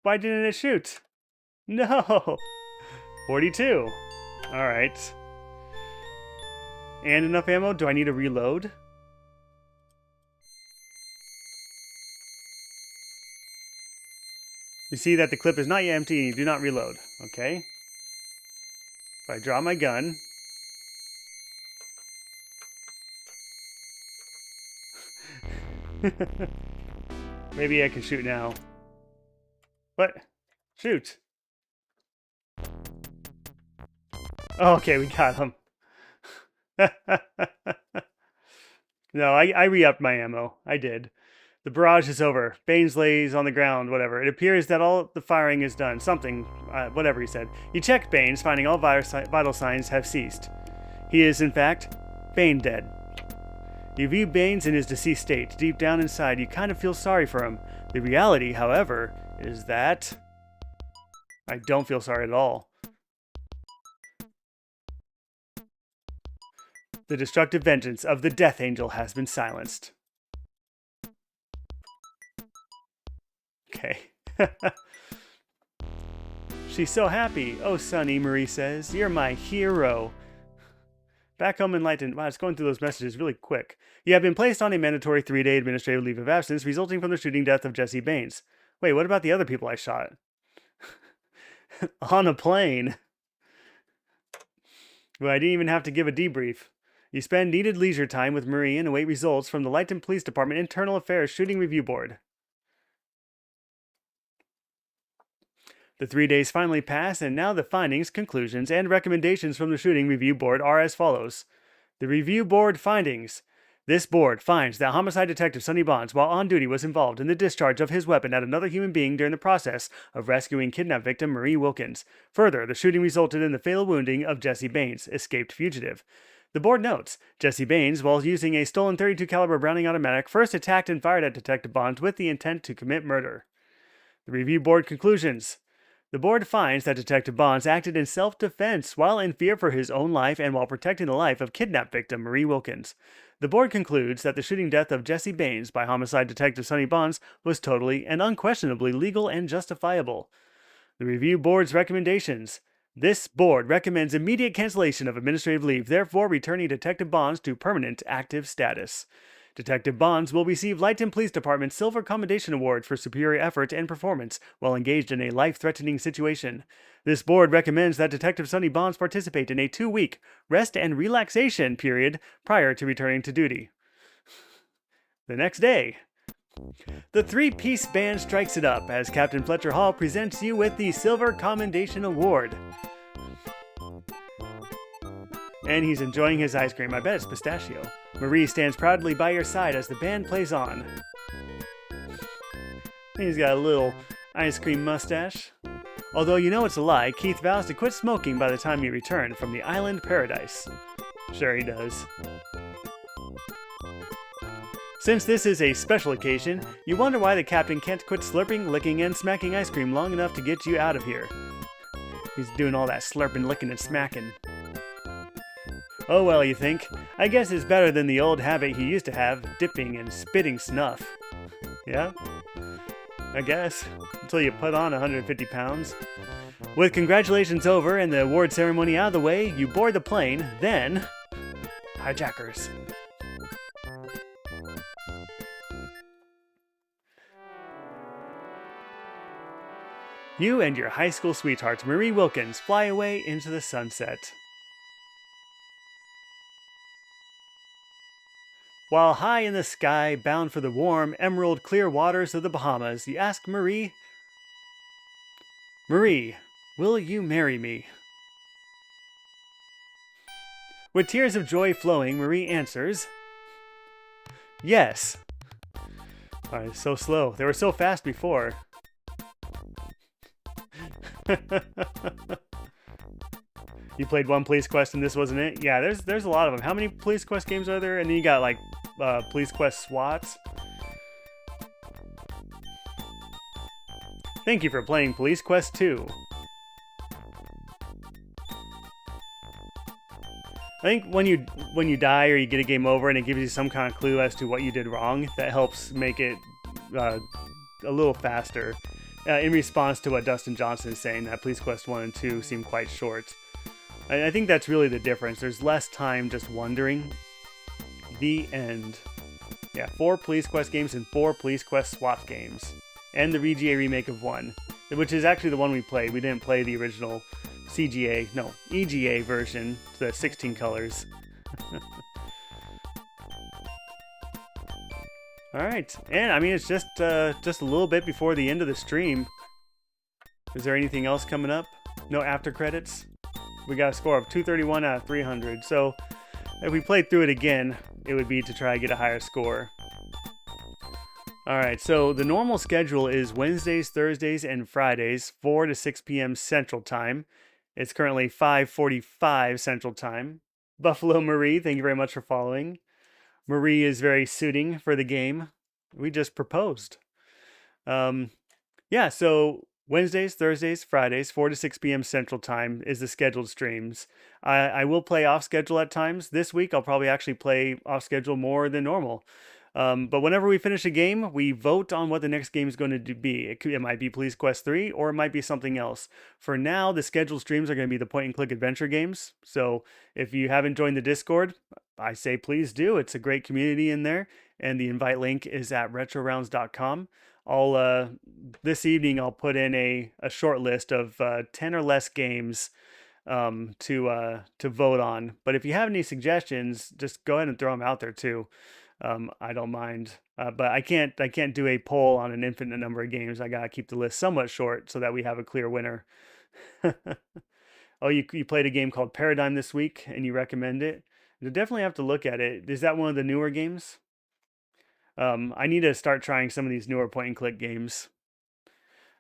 Why didn't it shoot? No! 42. Alright. And enough ammo? Do I need to reload? You see that the clip is not yet empty and you do not reload. Okay. If I draw my gun... Maybe I can shoot now. What? Shoot. Oh, okay, we got him. No, I re-upped my ammo. I did. The barrage is over. Baines lays on the ground, whatever. It appears that all the firing is done. Something, whatever he said. You check Baines, finding all vital signs have ceased. He is, in fact, Bane dead. You view Baines in his deceased state. Deep down inside, you kind of feel sorry for him. The reality, however, is that... I don't feel sorry at all. The destructive vengeance of the Death Angel has been silenced. Okay. She's so happy. Oh, Sonny, Marie says. You're my hero. Back home in Lighton. Wow, it's going through those messages really quick. You have been placed on a mandatory 3-day administrative leave of absence resulting from the shooting death of Jesse Baines. Wait, what about the other people I shot? On a plane. Well, I didn't even have to give a debrief. You spend needed leisure time with Marie and await results from the Lighton Police Department Internal Affairs Shooting Review Board. The 3 days finally pass, and now the findings, conclusions, and recommendations from the Shooting Review Board are as follows. The Review Board findings. This board finds that homicide detective Sonny Bonds, while on duty, was involved in the discharge of his weapon at another human being during the process of rescuing kidnapped victim Marie Wilkins. Further, the shooting resulted in the fatal wounding of Jesse Baines, escaped fugitive. The board notes, Jesse Baines, while using a stolen .32 caliber Browning automatic, first attacked and fired at Detective Bonds with the intent to commit murder. The Review Board conclusions. The board finds that Detective Bonds acted in self-defense while in fear for his own life and while protecting the life of kidnapped victim Marie Wilkins. The board concludes that the shooting death of Jesse Baines by homicide detective Sonny Bonds was totally and unquestionably legal and justifiable. The Review Board's recommendations. This board recommends immediate cancellation of administrative leave, therefore returning Detective Bonds to permanent active status. Detective Bonds will receive Lighton Police Department Silver Commendation Award for superior effort and performance while engaged in a life-threatening situation. This board recommends that Detective Sonny Bonds participate in a 2-week rest and relaxation period prior to returning to duty. The next day, the 3-piece band strikes it up as Captain Fletcher Hall presents you with the Silver Commendation Award. And he's enjoying his ice cream. I bet it's pistachio. Marie stands proudly by your side as the band plays on. He's got a little ice cream mustache. Although you know it's a lie, Keith vows to quit smoking by the time you return from the island paradise. Sure he does. Since this is a special occasion, you wonder why the captain can't quit slurping, licking, and smacking ice cream long enough to get you out of here. He's doing all that slurping, licking, and smacking. Oh well, you think? I guess it's better than the old habit he used to have, dipping and spitting snuff. Yeah? I guess. Until you put on 150 pounds. With congratulations over and the award ceremony out of the way, you board the plane, then... hijackers. You and your high school sweetheart, Marie Wilkins, fly away into the sunset. While high in the sky, bound for the warm, emerald clear waters of the Bahamas, you ask Marie, Marie, will you marry me? With tears of joy flowing, Marie answers, yes. Alright, so slow. They were so fast before. You played one police quest and this wasn't it? Yeah, there's a lot of them. How many police quest games are there? And then you got like police quest SWATs. Thank you for playing Police Quest 2. I think when you die or you get a game over and it gives you some kind of clue as to what you did wrong, that helps make it a little faster. In response to what Dustin Johnson is saying, that Police Quest 1 and 2 seem quite short. I think that's really the difference. There's less time just wondering. The end. Yeah, 4 Police Quest games and 4 Police Quest SWAT games. And the VGA remake of 1, which is actually the one we played. We didn't play the original EGA version, the 16 colors. Alright, and I mean, it's just a little bit before the end of the stream. Is there anything else coming up? No after credits? We got a score of 231 out of 300, so if we played through it again, it would be to try to get a higher score. Alright, so the normal schedule is Wednesdays, Thursdays, and Fridays, 4 to 6 p.m. Central Time. It's currently 5:45 Central Time. Buffalo Marie, thank you very much for following. Marie is very suiting for the game. We just proposed. Yeah, so Wednesdays, Thursdays, Fridays, 4 to 6 p.m. Central Time is the scheduled streams. I will play off schedule at times. This week, I'll probably actually play off schedule more than normal. But whenever we finish a game, we vote on what the next game is going to be. It might be Police Quest 3 or it might be something else. For now, the scheduled streams are going to be the point-and-click adventure games. So if you haven't joined the Discord, I say please do. It's a great community in there. And the invite link is at RetroRounds.com. This evening, I'll put in a short list of 10 or less games to vote on. But if you have any suggestions, just go ahead and throw them out there too. I don't mind, but I can't do a poll on an infinite number of games. I gotta keep the list somewhat short so that we have a clear winner. Oh, you played a game called Paradigm this week, and you recommend it? You definitely have to look at it. Is that one of the newer games? I need to start trying some of these newer point-and-click games.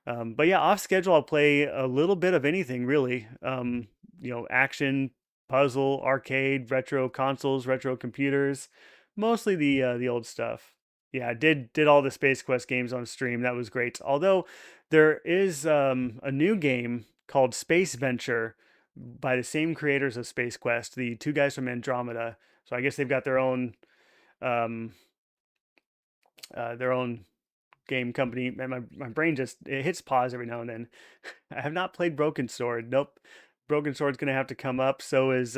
But yeah, off schedule, I'll play a little bit of anything really. Action, puzzle, arcade, retro consoles, retro computers. Mostly the old stuff. Yeah, I did all the Space Quest games on stream. That was great. Although there is a new game called Space Venture by the same creators of Space Quest, the two guys from Andromeda. So I guess they've got their own game company. And my brain just it hits pause every now and then. I have not played Broken Sword. Nope. Broken Sword's gonna have to come up. So is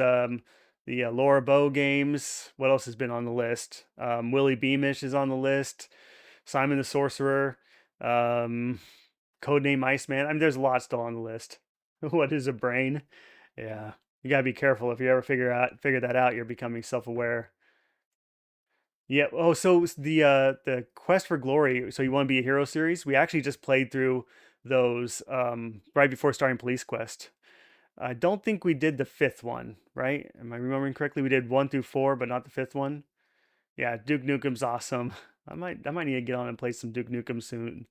the Laura Bow games. What else has been on the list? Willie Beamish is on the list. Simon the Sorcerer. Codename Iceman. I mean, there's a lot still on the list. What is a brain? Yeah, you gotta be careful. If you ever figure that out, you're becoming self-aware. Yeah. Oh, so the Quest for Glory. So you want to be a hero series? We actually just played through those right before starting Police Quest. I don't think we did the 5th one, right? Am I remembering correctly? We did 1 through 4, but not the 5th one. Yeah, Duke Nukem's awesome. I might need to get on and play some Duke Nukem soon.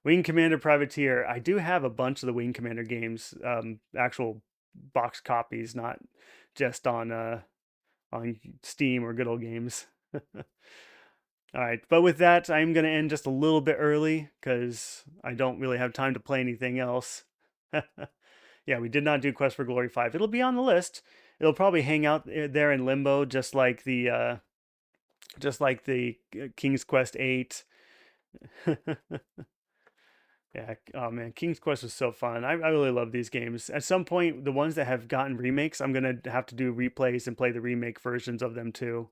Wing Commander Privateer. I do have a bunch of the Wing Commander games, actual box copies, not just on Steam or Good Old Games. All right, but with that, I'm going to end just a little bit early because I don't really have time to play anything else. Yeah, we did not do Quest for Glory 5. It'll be on the list. It'll probably hang out there in limbo, just like the King's Quest 8. Yeah, oh man, King's Quest was so fun. I really love these games. At some point, the ones that have gotten remakes, I'm gonna have to do replays and play the remake versions of them too.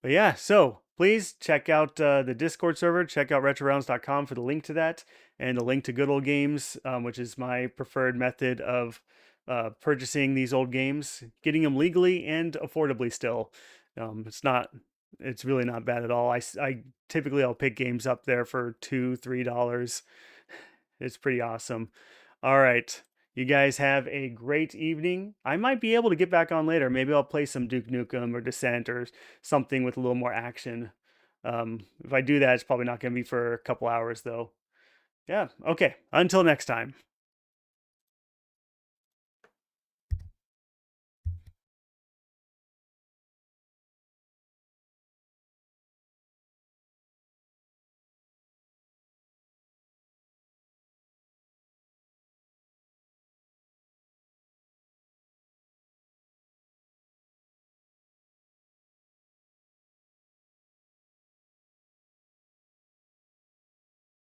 But yeah, so please check out the Discord server. Check out RetroRounds.com for the link to that and the link to Good Old Games, which is my preferred method of purchasing these old games, getting them legally and affordably still. It's not, it's really not bad at all. I typically I'll pick games up there for $2, $3. It's pretty awesome. All right. You guys have a great evening. I might be able to get back on later. Maybe I'll play some Duke Nukem or Descent or something with a little more action. If I do that, it's probably not going to be for a couple hours, though. Yeah. Okay. Until next time.